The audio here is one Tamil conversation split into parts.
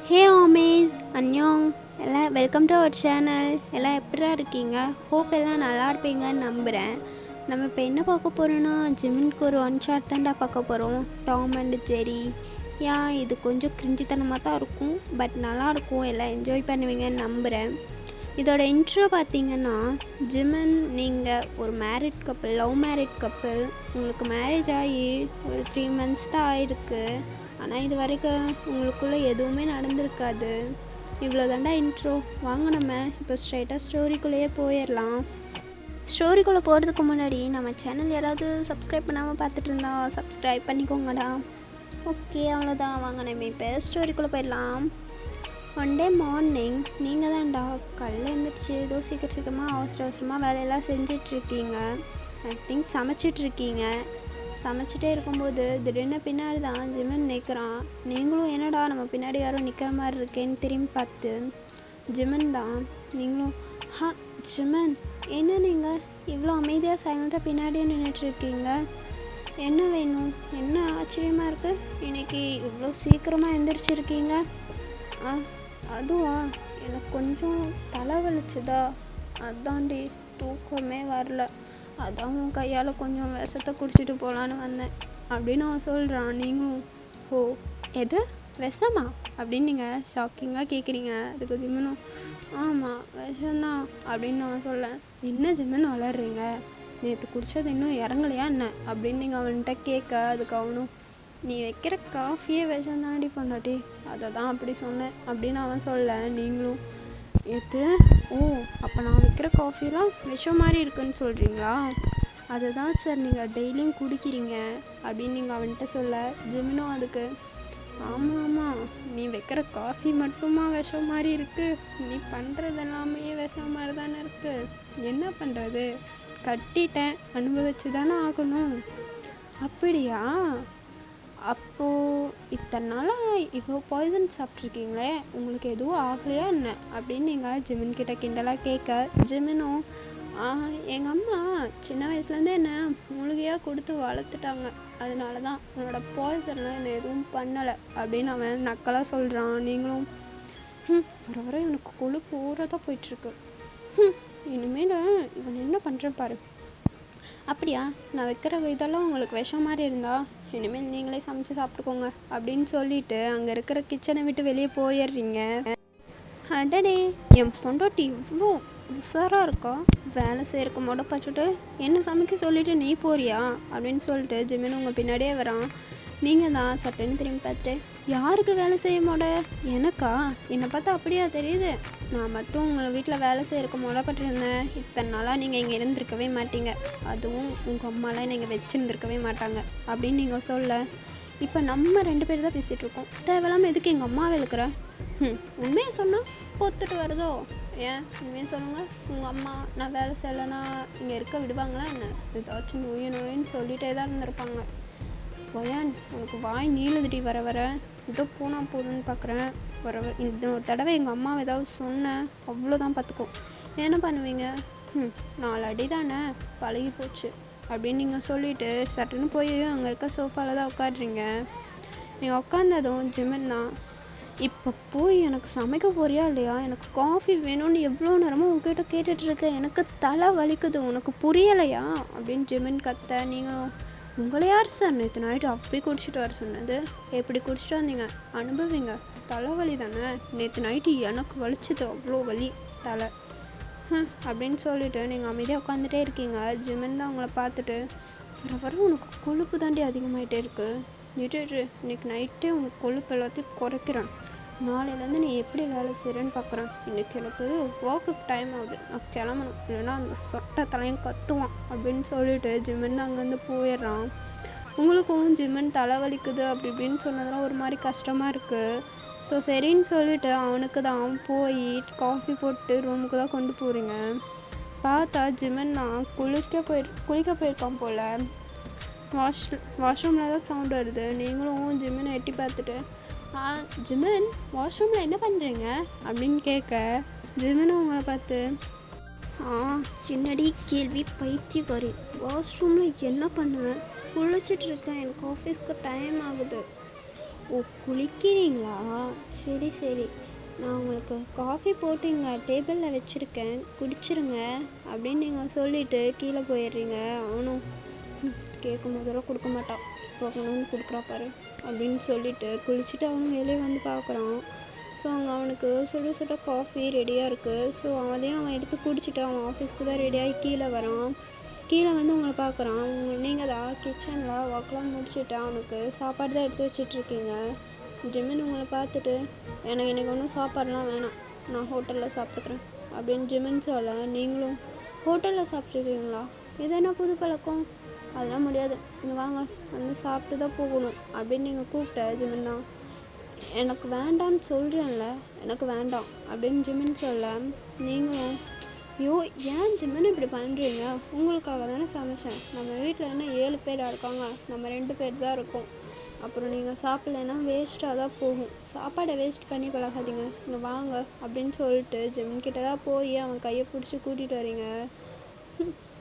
ஹே ஆமேஸ் அன்யோங் எல்லாம் வெல்கம் டு அவர் சேனல். எல்லாம் எப்படிடா இருக்கீங்க? ஹோப் எல்லாம் நல்லா இருப்பீங்கன்னு நம்புகிறேன். நம்ம இப்போ என்ன பார்க்க போகிறோன்னா, ஜிமின்க்கு ஒரு ஒன் ஷாட் தான்டா பார்க்க போகிறோம், டாம் அண்ட் ஜெரி. இது கொஞ்சம் கிரிஞ்சித்தனமாக தான் இருக்கும், பட் நல்லாயிருக்கும், எல்லாம் என்ஜாய் பண்ணுவீங்கன்னு நம்புகிறேன். இதோட இன்ட்ரோ பார்த்தீங்கன்னா, ஜிமின் நீங்கள் ஒரு married couple, love married couple. உங்களுக்கு மேரேஜ் ஆகி ஒரு 3 months தான் ஆகிருக்கு. ஆனால் இது வரைக்கும் உங்களுக்குள்ளே எதுவுமே நடந்திருக்காது. இவ்வளோ தாண்டா இன்ட்ரோ. வாங்க நம்ம இப்போ ஸ்ட்ரைட்டாக ஸ்டோரிக்குள்ளேயே போயிடலாம். ஸ்டோரிக்குள்ளே போகிறதுக்கு முன்னாடி நம்ம சேனல் யாராவது சப்ஸ்கிரைப் பண்ணாமல் பார்த்துட்டு இருந்தா சப்ஸ்கிரைப் பண்ணிக்கோங்கடா. ஓகே, அவ்வளோதான். வாங்க நம்ம இப்போ ஸ்டோரிக்குள்ளே போயிடலாம். ஒன் டே மார்னிங் நீங்கள் தான்டா காலையில் எழுந்திரிச்சு ஏதோ சீக்கிரமாக அவசரமாக வேலையெல்லாம் செஞ்சிட்ருக்கீங்க. I think சமைச்சிட்ருக்கீங்க. சமைச்சிட்டே இருக்கும்போது திடீர்னு பின்னாடி தான் ஜிமின் நிற்கிறான். நீங்களும் என்னடா நம்ம பின்னாடி யாரும் நிற்கிற மாதிரி இருக்கேன்னு திரும்பி பார்த்து, ஜிமின் தான். நீங்களும் ஜிமின், என்ன நீங்கள் இவ்வளோ அமைதியாக சைலண்ட்டாக பின்னாடியே நின்றுட்டுருக்கீங்க? என்ன வேணும்? என்ன ஆச்சரியமாக இருக்குது, இன்றைக்கி இவ்வளோ சீக்கிரமாக எழுந்திரிச்சிருக்கீங்க? அதுவா, எனக்கு கொஞ்சம் தலை வலிச்சுதா, அதாண்டி தூக்கமே வரல, அதான் உன் கையால் கொஞ்சம் விஷத்தை குடிச்சிட்டு போகலான்னு வந்தேன் அப்படின்னு அவன் சொல்கிறான். நீங்களும் ஓ எது விஷமா அப்படின்னு நீங்கள் ஷாக்கிங்காக கேட்குறீங்க. அதுக்கு ஜிமினும் ஆமாம் விஷம்தான் அப்படின்னு அவன் சொல்ல, என்ன ஜிமின் வளர்றீங்க, நேற்று குடித்தது இன்னும் இறங்கலையா என்ன அப்படின்னு நீங்கள் அவன்கிட்ட கேட்க, அதுக்கு அவனும் நீ வைக்கிற காஃபியே விஷம் தாண்டி பொண்டாட்டி, அதை தான் அப்படி சொன்னேன் அப்படின்னு அவன் சொல்ல. நீங்களும் எது, ஓ அப்போ நான் வைக்கிற காஃபிலாம் விஷம் மாதிரி இருக்குன்னு சொல்கிறீங்களா? அதை தான் சார் நீங்கள் டெய்லியும் குடிக்கிறீங்க அப்படின்னு நீங்கள் அவன்கிட்ட சொல்ல. ஜிமினும் அதுக்கு ஆமாம் ஆமாம், நீ வைக்கிற காஃபி மட்டுமா விஷம் மாதிரி இருக்குது, நீ பண்ணுறது எல்லாமே விஷம் மாதிரி தானே இருக்குது, என்ன பண்ணுறது, கட்டிட்டேன், அனுபவிச்சு தானே ஆகணும். அப்படியா, அப்போது இத்தனை நாளாக இவ்வளோ பாய்சன் சாப்பிட்ருக்கீங்களே, உங்களுக்கு எதுவும் ஆகலையா என்ன அப்படின்னு நீங்கள் ஜிமின் கிட்ட கிண்டலாக கேட்க. ஜிமினும் எங்கள் அம்மா சின்ன வயசுலேருந்தே என்ன மூலிகையாக கொடுத்து வளர்த்துட்டாங்க, அதனால தான் உன்னோட பாய்சன்லாம் என்னை எதுவும் பண்ணலை அப்படின்னு அவன் நக்கலாக சொல்கிறான். நீங்களும் வர வர இவனுக்கு கொழுப்பு ஊறதான் போயிட்டுருக்கு, இனிமேல் இவன் என்ன பண்ணுறேன் பாரு. அப்படியா, நான் வைக்கிற இதெல்லாம் உங்களுக்கு விஷம் மாதிரி இருந்தா இனிமேல் நீங்களே சமைச்சு சாப்பிட்டுக்கோங்க அப்படின்னு சொல்லிட்டு அங்கே இருக்கிற கிச்சனை விட்டு வெளியே போயிடுறீங்க. அடடே, என் பொண்டாட்டி இவ்வளோ உஷாராக இருக்கா, வேலை செய்யறக்கு மொடை பார்த்துட்டு என்ன சமைக்க சொல்லிட்டு நீ போறியா அப்படின்னு சொல்லிட்டு ஜிமின் உங்கள் பின்னாடியே வரான். நீங்கள் தான் சட்டுன்னு திரும்பி பார்த்துட்டு, யாருக்கு வேலை செய்ய மொட, எனக்கா? என்னை பார்த்தா அப்படியா தெரியுது, நான் மட்டும் உங்களை வீட்டில் வேலை செய்யறக்கு மொடப்பட்டிருந்தேன், இத்தனை நாளாக நீங்கள் இங்கே இருந்திருக்கவே மாட்டீங்க, அதுவும் உங்கள் அம்மாலாம் நீங்கள் வச்சுருந்துருக்கவே மாட்டாங்க அப்படின்னு நீங்கள் சொல்ல. இப்போ நம்ம 2 பேர் தான் பேசிகிட்ருக்கோம், தேவையில்லாமல் எதுக்கு எங்கள் அம்மாவை இழுக்கிற? உண்மையை சொன்னால் பொத்துட்டு வருதோ? ஏன் உண்மையை சொல்லுங்கள், உங்கள் அம்மா நான் வேலை செய்யலைன்னா இங்கே இருக்க விடுவாங்களா என்ன? ஏதாச்சும் நோயின்னு சொல்லிகிட்டே தான் இருந்திருப்பாங்க. ஒயான், உனக்கு வாய் நீளுதுடி வர வர, ஏதோ போனால் போதுன்னு பார்க்குறேன், இந்த ஒரு தடவை எங்கள் அம்மாவை ஏதாவது சொன்னேன் அவ்வளோதான் பார்த்துக்கோ, என்ன பண்ணுவீங்க? 4 அடி தானே, பழகி போச்சு அப்படின்னு நீங்கள் சொல்லிவிட்டு சட்டுன்னு போய் அங்கே இருக்க சோஃபாவில் தான் உட்காடுறீங்க. நீங்கள் உட்காந்ததும் ஜிமின் தான், இப்போ போய் எனக்கு சமைக்க போறியா இல்லையா, எனக்கு காஃபி வேணும்னு எவ்வளோ நேரமும் உங்ககிட்ட கேட்டுட்ருக்கேன், எனக்கு தலை வலிக்குது, உனக்கு புரியலையா அப்படின்னு ஜிமின் கத்த. நீங்கள் உங்களை யார் சார் நேற்று நைட்டு அப்படி குடிச்சிட்டு வர சொன்னது, எப்படி குடிச்சிட்டு வந்தீங்க, அனுபவிங்க, தலைவலி தானே, நேற்று நைட்டு எனக்கு வலிச்சது அவ்வளோ வலி தலை அப்படின்னு சொல்லிவிட்டு நீங்கள் அமைதியாக உட்காந்துட்டே இருக்கீங்க. ஜிமின் தான் உங்களை பார்த்துட்டு, வர உனக்கு கொழுப்பு தாண்டி அதிகமாகிட்டே இருக்குது, இன்னைக்கு நைட்டே உனக்கு கொழுப்பு எல்லாத்தையும் குறைக்கிறேன், நாளையிலேருந்து நீ எப்படி வேலை செய்கிறேன்னு பார்க்குறேன், இன்றைக்கி எனக்கு ஒர்க்குக்கு டைம் ஆகுது, நான் கிளம்பணும், இல்லைன்னா அந்த சொட்டை தலையும் கத்துவான் அப்படின்னு சொல்லிட்டு ஜிமின் அங்கேருந்து போயிடுறான். உங்களுக்கும் ஜிமின் தலைவலிக்குது அப்படி இப்படின்னு சொன்னதெல்லாம் ஒரு மாதிரி கஷ்டமாக இருக்குது. ஸோ சரின்னு சொல்லிவிட்டு அவனுக்கு தான் போய் காஃபி போட்டு ரூமுக்கு தான் கொண்டு போகிறீங்க. பார்த்தா ஜிமின் தான் குளிக்க போயிருக்கான் போல். வாஷ்ரூமில் தான் சவுண்ட் வருது. நீங்களும் ஜிமினை எட்டி பார்த்துட்டு, ஜிமின் வாஷ்ரூமில் என்ன பண்ணுறீங்க அப்படின்னு கேட்க, ஜிமினும் உங்களை பார்த்து சின்னடி கேள்வி பைத்தியக்காரி, வாஷ்ரூமில் என்ன பண்ணுவேன், குளிச்சிட்ருக்கேன், எனக்கு ஆஃபீஸ்க்கு டைம் ஆகுது, ஓ, குளிக்கிறீங்களா? சரி சரி, நான் உங்களுக்கு காஃபி போட்டு இங்கே டேபிளில் வச்சுருக்கேன், குடிச்சிருங்க அப்படின்னு நீங்கள் சொல்லிவிட்டு கீழே போயிடுறீங்க. அவனும் கேட்கும் போதெல்லாம் கொடுக்க மாட்டான், போகணும்னு கொடுக்குறா பாரு அப்படின்னு சொல்லிட்டு குளிச்சுட்டு அவனும் வெளியே வந்து பார்க்குறான். ஸோ அங்கே அவனுக்கு சுட சுட காஃபி ரெடியாக இருக்குது. ஸோ அதையும் அவன் எடுத்து குடிச்சிட்டு அவன் ஆஃபீஸ்க்கு தான் ரெடியாகி கீழே வரான். கீழே வந்து உங்களை பார்க்குறான். நீங்கள் தான் கிச்சனில் ஒர்க்லாம் முடிச்சுட்டு அவனுக்கு சாப்பாடு தான் எடுத்து வச்சிட்ருக்கீங்க. ஜிமின் உங்களை பார்த்துட்டு, எனக்கு இன்றைக்கி ஒன்றும் சாப்பாடுலாம் வேணாம், நான் ஹோட்டலில் சாப்பிட்டுக்கிறேன் அப்படின்னு ஜிமின் சொல்ல, நீங்களும் ஹோட்டலில் சாப்பிட்ருக்கீங்களா? இது என்ன புது பழக்கம்? அதெல்லாம் முடியாது, இங்கே வாங்க வந்து சாப்பிட்டு தான் போகணும் அப்படின்னு நீங்கள் கூப்பிட்ட ஜிமின்னா, எனக்கு வேண்டான்னு சொல்கிறேன்ல, எனக்கு வேண்டாம் அப்படின்னு ஜிமின் சொல்ல, நீங்களும் ஐயோ ஏன் ஜிமின் இப்படி பண்ணுறீங்க? உங்களுக்காக தானே சமைச்சேன். நம்ம வீட்டில் என்ன 7 பேராக இருக்காங்க, நம்ம 2 பேர் தான் இருக்கோம். அப்புறம் நீங்கள் சாப்பிட்லன்னா வேஸ்ட்டாக தான் போகும். சாப்பாடை வேஸ்ட் பண்ணி பழகாதீங்க, இங்கே வாங்க அப்படின்னு சொல்லிட்டு ஜிமின் கிட்ட தான் போய் அவன் கையை பிடிச்சி கூட்டிகிட்டு வரீங்க.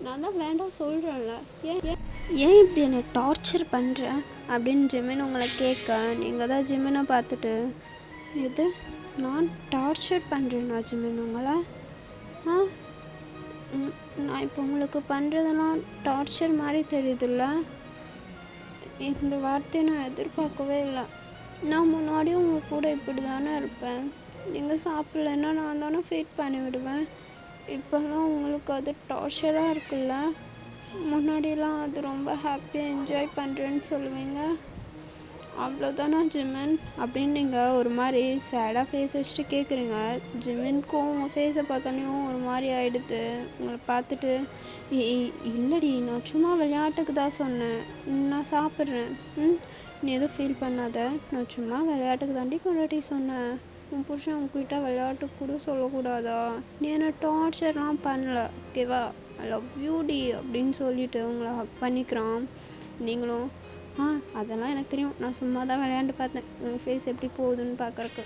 நான் தான் வேண்டாம் சொல்கிறேன்ல, ஏன் ஏன் இப்படி என்னை டார்ச்சர் பண்ணுறேன் அப்படின்னு ஜிமின் உங்களை கேட்க, நீங்கள் தான் ஜிமினை பார்த்துட்டு, இது நான் டார்ச்சர் பண்ணுறேன்னா ஜிமின் உங்களை? நான் இப்போ உங்களுக்கு பண்ணுறதெல்லாம் டார்ச்சர் மாதிரி தெரியுதுல்ல? இந்த வார்த்தையை நான் எதிர்பார்க்கவே இல்லை. நான் முன்னாடியும் உங்கள் கூட இப்படி தானே இருப்பேன். நீங்கள் சாப்பிட்லன்னா நான் தானே ஃபீட் பண்ணி விடுவேன். இப்போல்லாம் உங்களுக்கு அது டார்ச்சராக இருக்குல்ல? முன்னாடியெல்லாம் அது ரொம்ப ஹாப்பியாக என்ஜாய் பண்ணுறேன்னு சொல்லுவீங்க. அவ்வளோதானா ஜிமின் அப்படின்னு நீங்கள் ஒரு மாதிரி சேடாக ஃபேஸ் வச்சுட்டு கேட்குறீங்க. ஜிமின்க்கும் உங்கள் ஃபேஸை பார்த்தோன்னையும் ஒரு மாதிரி ஆகிடுது. உங்களை பார்த்துட்டு, இல்லடி நான் சும்மா விளையாட்டுக்கு தான் சொன்னேன், நான் சாப்பிட்றேன், நீ எதுவும் ஃபீல் பண்ணாத, நான் சும்மா விளையாட்டுக்கு தாண்டி கொண்டாட்டி சொன்னேன். உன் புருஷன் உங்ககிட்ட விளையாட்டுக்கு கூட சொல்லக்கூடாதா? நீ என்ன டார்ச்சர்லாம் பண்ணல, ஓகேவா? ஐ லவ் யூ டி அப்படின்னு சொல்லிட்டு உங்களை ஹக் பண்ணிக்கிறான். நீங்களும் அதெல்லாம் எனக்கு தெரியும், நான் சும்மா தான் விளையாண்டு பார்த்தேன், உன் ஃபேஸ் எப்படி போகுதுன்னு பார்க்குறக்கு.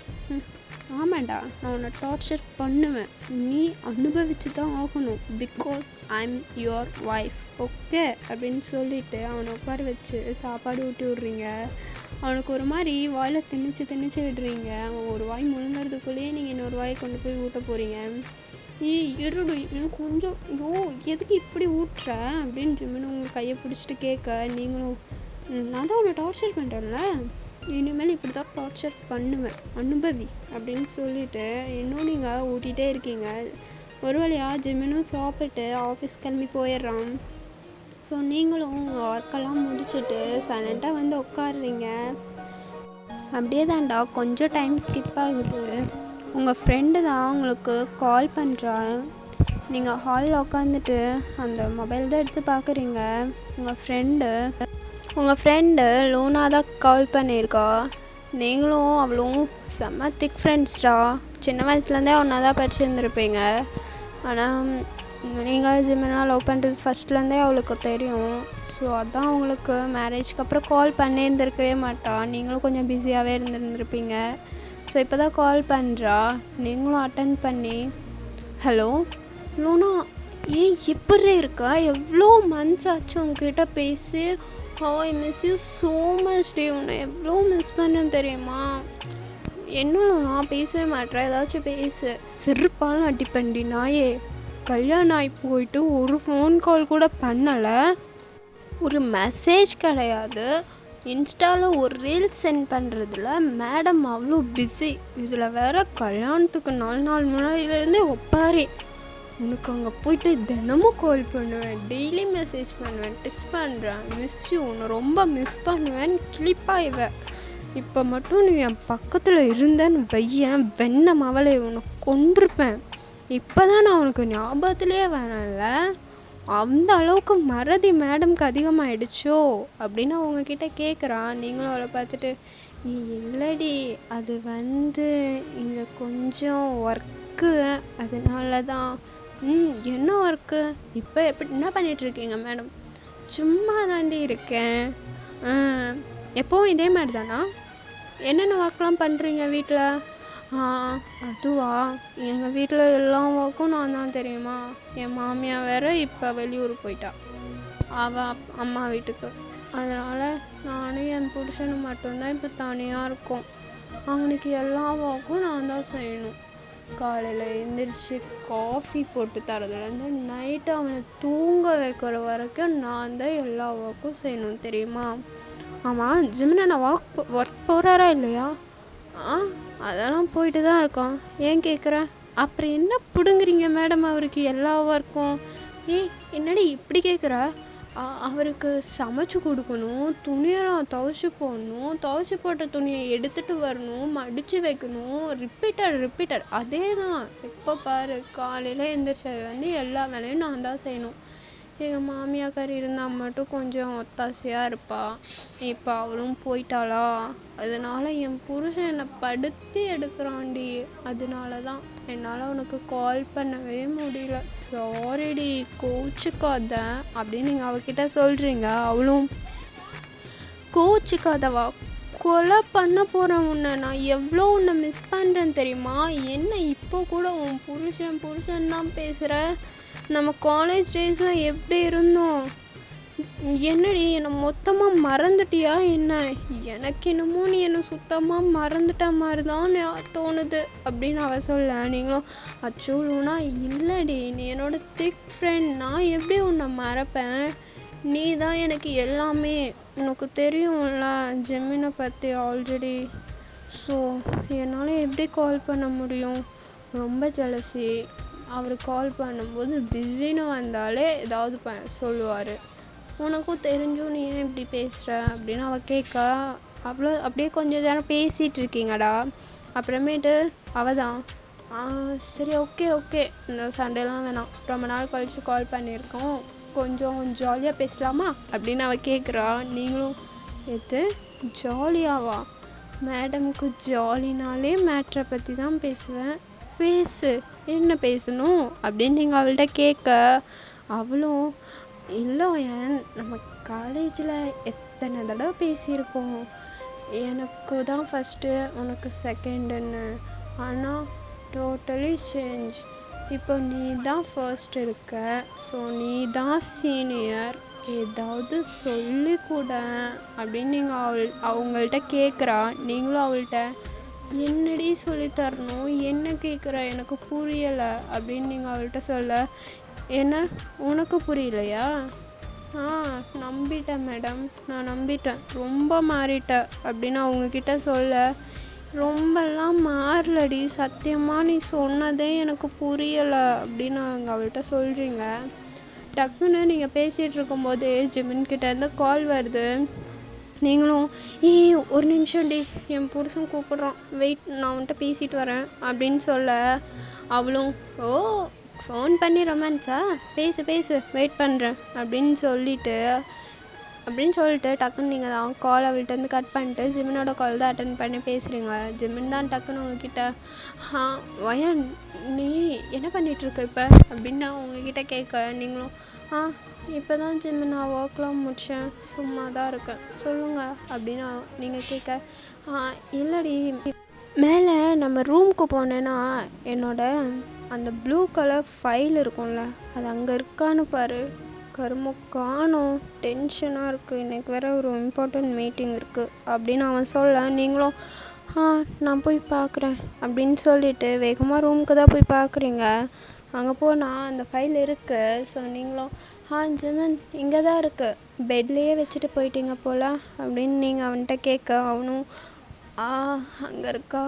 ஆமாண்டா, நான் உன்னை டார்ச்சர் பண்ணுவேன், நீ அனுபவிச்சு தான் ஆகணும், because I am your wife, okay அப்படின்னு சொல்லிவிட்டு அவனை உட்கார வச்சு சாப்பாடு ஊட்டி விட்றீங்க. அவனுக்கு ஒரு மாதிரி வாயில் திணிச்சு விடுறீங்க. அவன் ஒரு வாய் முழுங்கிறதுக்குள்ளேயே நீங்கள் இன்னொரு வாயை கொண்டு போய் ஊட்ட போகிறீங்க. இருடு இன்னும் கொஞ்சம், எதுக்கு இப்படி ஊட்டுற அப்படின்னு ஜிமின் உங்கள் கையை பிடிச்சிட்டு கேட்க, நீங்களும் நான் தான் உன்னை டார்ச்சர் பண்ணுறேன்ல, இனிமேல் இப்படி தான் டார்ச்சர் பண்ணுவேன், அனுபவி அப்படின்னு சொல்லிவிட்டு இன்னும் நீங்கள் ஊட்டிகிட்டே இருக்கீங்க. ஒரு வழியாக ஜிமினும் சாப்பிட்டு ஆஃபீஸ் கிளம்பி போயிடுறான். ஸோ நீங்களும் உங்கள் ஒர்க்கெல்லாம் முடிச்சுட்டு சைலண்ட்டாக வந்து உட்காடுறீங்க. அப்படியே தான்டா கொஞ்சம் டைம் ஸ்கிப் ஆகுது. உங்கள் ஃப்ரெண்டு தான் உங்களுக்கு கால் பண்ணுறா. நீங்கள் ஹாலில் உட்காந்துட்டு அந்த மொபைல் தான் எடுத்து பார்க்குறீங்க. உங்கள் ஃப்ரெண்டு லூனா தான் கால் பண்ணியிருக்கா. நீங்களும் அவளும் செம்ம திக் ஃப்ரெண்ட்ஸ்டா, சின்ன வயசுலேருந்தே ஒன்றா தான் படிச்சுருந்துருப்பீங்க. ஆனால் நீங்கள் ஜிமின்லாம் லவ் பண்ணுறது ஃபஸ்ட்லேருந்தே அவளுக்கு தெரியும். ஸோ அதான் உங்களுக்கு மேரேஜ்க்கு அப்புறம் கால் பண்ணியிருந்துருக்கவே மாட்டா. நீங்களும் கொஞ்சம் பிஸியாகவே இருந்துருந்துருப்பீங்க. ஸோ இப்போ தான் கால் பண்ணுறா. நீங்களும் அட்டன் பண்ணி, ஹலோ லூனா, ஏன் இப்படி இருக்கா? எவ்வளோ மந்த்ஸ் ஆச்சு உங்ககிட்ட பேசி. I miss you so much டே. உன்னை எவ்வளோ மிஸ் பண்ணேன்னு தெரியுமா? என்னோட நான் பேசவே மாட்டேன், ஏதாச்சும் பேசு, சிறுப்பாலும் அடிப்பண்டி நாயே. கல்யாணம் ஆகி போயிட்டு ஒரு ஃபோன் கால் கூட பண்ணலை, ஒரு மெசேஜ் கிடையாது, இன்ஸ்டாவில் ஒரு ரீல்ஸ் சென்ட் பண்ணுறதுல மேடம் அவ்வளோ பிஸி. இதில் வேற கல்யாணத்துக்கு 4 நாள் முன்னாடியிலேருந்தே ஒப்பாரி. உனக்கு அங்கே போயிட்டு தினமும் கால் பண்ணுவேன், டெய்லி மெசேஜ் பண்ணுவேன், டெக்ஸ்ட் பண்ணுறேன், மிஸ் யூ, உன்னை ரொம்ப மிஸ் பண்ணுவேன் கிளிப்பாய்வேன். இப்போ மட்டும் நீ என் பக்கத்தில் இருந்தேன்னு வையன், வெண்ண மவளை உன்னை கொண்டிருப்பேன். இப்போ தான் நான் உனக்கு ஞாபகத்திலே வரேன்ல, அந்த அளவுக்கு மறதி மேடம்க்கு அதிகமாகிடுச்சோ அப்படின்னு அவங்கக்கிட்ட கேட்குறான். நீங்களும் அவளை பார்த்துட்டு, இல்லடி அது இங்கே கொஞ்சம் ஒர்க்கு, அதனால தான். என்ன ஒர்க்கு? இப்போ என்ன பண்ணிகிட்ருக்கீங்க மேடம்? சும்மா தாண்டி இருக்கேன். எப்போவும் இதே மாதிரி தானா? என்னென்ன ஒர்க்லாம் பண்ணுறீங்க வீட்டில்? அதுவா, எங்கள் வீட்டில் எல்லா ஒர்க்கும் நான் தான் தெரியுமா. என் மாமியார் வேறு இப்போ வெளியூர் போயிட்டா, அவள் அம்மா வீட்டுக்கு. அதனால் நானும் என் புருஷனும் மட்டும்தான் இப்போ தனியாக இருக்கோம். அவனுக்கு எல்லா ஒர்க்கும் நான் தான் செய்யணும். காலையில் எழுந்திரிச்சு காஃபி போட்டு தரதுலேருந்து நைட்டு அவனை தூங்க வைக்கிற வரைக்கும் நான் தான் எல்லா ஒர்க்கும் செய்யணும் தெரியுமா? ஆமாம், ஜிம்மில் நான் ஒர்க் போகிறாரா இல்லையா? அதெல்லாம் போயிட்டு தான் இருக்கான். ஏன் கேட்குறேன்? அப்புறம் என்ன பிடுங்குறீங்க மேடம் அவருக்கு எல்லா ஒர்க்கும்? என்னடி இப்படி கேட்குற? அவருக்கு சமைச்சு கொடுக்கணும், துணியெல்லாம் துவைச்சி போடணும், துவைச்சி போட்ட துணியை எடுத்துகிட்டு வரணும், மடித்து வைக்கணும், ரிப்பீட்டட் அதே தான். எப்போ பாரு காலையில் எழுந்திரிச்சதுலேருந்து எல்லா வேலையும் நான் தான் செய்யணும். எங்கள் மாமியாக்கார் இருந்தால் மட்டும் கொஞ்சம் ஒத்தாசையாக இருப்பாள். இப்போ அவளும் போயிட்டாளா, அதனால என் புருஷன் என்னை படுத்தி எடுக்கிறான்டி. அதனால தான் என்னால் உனக்கு கால் பண்ணவே முடியல. சாரிடி, கோச்சிக்காத அப்படின்னு நீங்கள் அவகிட்ட சொல்கிறீங்க. அவளும் கோச்சிக்காதவா? கொலை பண்ண போகிறேன் உன்னை. நான் எவ்வளோ உன்னை மிஸ் பண்ணுறேன் தெரியுமா? என்ன இப்போ கூட உன் புருஷன் தான் பேசுகிற? நம்ம காலேஜ் டேஸில் எப்படி இருந்தோம்? என்னடி என்னை மொத்தமாக மறந்துட்டியா என்ன? எனக்கு என்னமோ நீ என்னை சுத்தமாக மறந்துட்ட மாதிரி தான் தோணுது அப்படின்னு அவள் சொல்ல, நீங்களும் அச்சோ லூனா இல்லைடி, நீ என்னோட திக் ஃப்ரெண்ட், நான் எப்படி உன்னை மறப்பேன்? நீ தான் எனக்கு எல்லாமே. உனக்கு தெரியும்ல ஜெமினை பற்றி ஆல்ரெடி. ஸோ என்னால் எப்படி கால் பண்ண முடியும்? ரொம்ப ஜெலசி. அவர் கால் பண்ணும்போது பிஸின்னு வந்தாலே ஏதாவது சொல்லுவார். உனக்கும் தெரிஞ்சும் நீ ஏன் இப்படி பேசுகிற அப்படின்னு அவள் கேட்க, அப்படியே கொஞ்சம் நேரம் பேசிகிட்டு இருக்கீங்கடா. அப்புறமேட்டு அவள் தான் சரி ஓகே இந்த சண்டேலாம் வேணாம், ரொம்ப நாள் கழித்து கால் பண்ணியிருக்கோம், கொஞ்சம் ஜாலியாக பேசலாமா அப்படின்னு அவள் கேட்குறா. நீங்களும் எது ஜாலியாவா? மேடமுக்கு ஜாலினாலே மேட்ரை பற்றி தான் பேசுவேன். பேசு, என்ன பேசணும் அப்படின்னு நீங்கள் அவள்கிட்ட கேட்க, அவளும் இல்லை நம்ம காலேஜில் எத்தனை தடவை பேசியிருப்போம், எனக்கு தான் ஃபஸ்ட்டு உனக்கு செகண்டுன்னு, ஆனால் டோட்டலி சேஞ்ச். இப்போ நீ தான் ஃபர்ஸ்ட் இருக்க, ஸோ நீ தான் சீனியர், ஏதாவது சொல்லி கூட அப்படின்னு நீங்கள் அவங்கள்ட்ட கேட்குறா. நீங்களும் அவள்கிட்ட என்னடி சொல்லித்தரணும், என்ன கேட்குற, எனக்கு புரியலை அப்படின்னு நீங்கள் அவள்கிட்ட சொல்ல, என்ன உனக்கு புரியலையா? நம்பிட்டேன் மேடம், நான் நம்பிட்டேன், ரொம்ப மாறிட்டேன் அப்படின்னு அவங்கக்கிட்ட சொல்ல, ரொம்பலாம் மாறலடி, சத்தியமாக நீ சொன்னதே எனக்கு புரியலை அப்படின்னு அவங்க அவள்கிட்ட சொல்கிறீங்க. டக்குன்னு நீங்கள் பேசிகிட்டு இருக்கும்போது ஜிமின்கிட்டேருந்து கால் வருது. நீங்களும் ஒரு நிமிஷம் டி, என் புருஷன் கூப்பிட்றான், வெயிட், நான் அவன்கிட்ட பேசிட்டு வரேன் அப்படின்னு சொல்ல, அவளும் ஃபோன் பண்ணி ரொமான்ஸா, பேசு வெயிட் பண்ணுறேன் அப்படின்னு சொல்லிட்டு டக்குன்னு நீங்கள் தான் கால் அவள்கிட்டருந்து கட் பண்ணிட்டு ஜிமினோட கால் தான் அட்டன் பண்ணி பேசுகிறீங்க. ஜிமின் தான் டக்குன்னு உங்ககிட்ட வயன் நீ என்ன பண்ணிகிட்ருக்க இப்போ அப்படின்னு நான் உங்ககிட்ட கேட்க, நீங்களும் இப்போ தான் ஜிமின் நான் ஒர்க்லாம் முடித்தேன், சும்மா தான் இருக்கேன், சொல்லுங்கள் அப்படின்னு நீங்கள் கேட்க, இல்லடி மேலே நம்ம ரூமுக்கு போனேன்னா என்னோட அந்த ப்ளூ கலர் ஃபைல் இருக்கும்ல, அது அங்கே இருக்கான்னு பாரு, கருமம் காணோம், டென்ஷனாக இருக்குது, இன்றைக்கி வேறு ஒரு இம்பார்ட்டண்ட் மீட்டிங் இருக்குது அப்படின்னு அவன் சொல்ல, நீங்களும் நான் போய் பார்க்குறேன் அப்படின்னு சொல்லிவிட்டு வேகமாக ரூமுக்கு தான் போய் பார்க்குறீங்க. அங்கே போனால் அந்த ஃபைல் இருக்குது. ஸோ நீங்களும் ஜிமின் இங்கே தான் இருக்குது, பெட்லேயே வச்சுட்டு போயிட்டீங்க போல் அப்படின்னு நீங்கள் அவன்கிட்ட கேட்க, அவனும் அங்கே இருக்கா,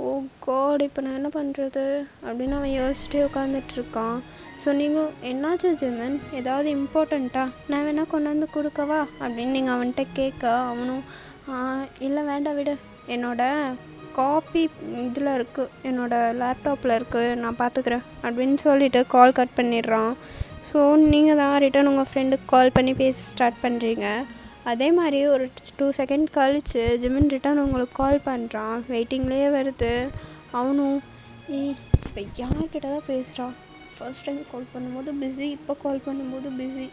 ஓ காட், இப்போ நான் என்ன பண்ணுறது அப்படின்னு அவன் யோசிச்சுட்டே உட்காந்துட்ருக்கான். ஸோ நீங்கள் என்னாச்சு ஜிமின், ஏதாவது இம்பார்ட்டண்ட்டா, நான் வேணால் கொண்டாந்து கொடுக்கவா அப்படின்னு நீங்கள் அவன்கிட்ட கேட்க, அவனும் இல்லை வேண்டாம் விடு, என்னோட காப்பி இதில் இருக்குது, என்னோடய லேப்டாப்பில் இருக்குது, நான் பார்த்துக்கிறேன் அப்படின்னு சொல்லிவிட்டு கால் கட் பண்ணிடுறான். ஸோ நீங்கள் தான் ரிட்டன் உங்கள் ஃப்ரெண்டுக்கு கால் பண்ணி பேச ஸ்டார்ட் பண்ணுறீங்க. அதே மாதிரி ஒரு 2 செகண்ட் கழித்து ஜிமின் ரிட்டன் உங்களுக்கு கால் பண்ணுறான், வெயிட்டிங்லேயே வருது. அவனும் இப்போ யார்கிட்ட தான் பேசுகிறான், ஃபர்ஸ்ட் டைம் கால் பண்ணும்போது பிஸி, இப்போ கால் பண்ணும்போது பிஸி,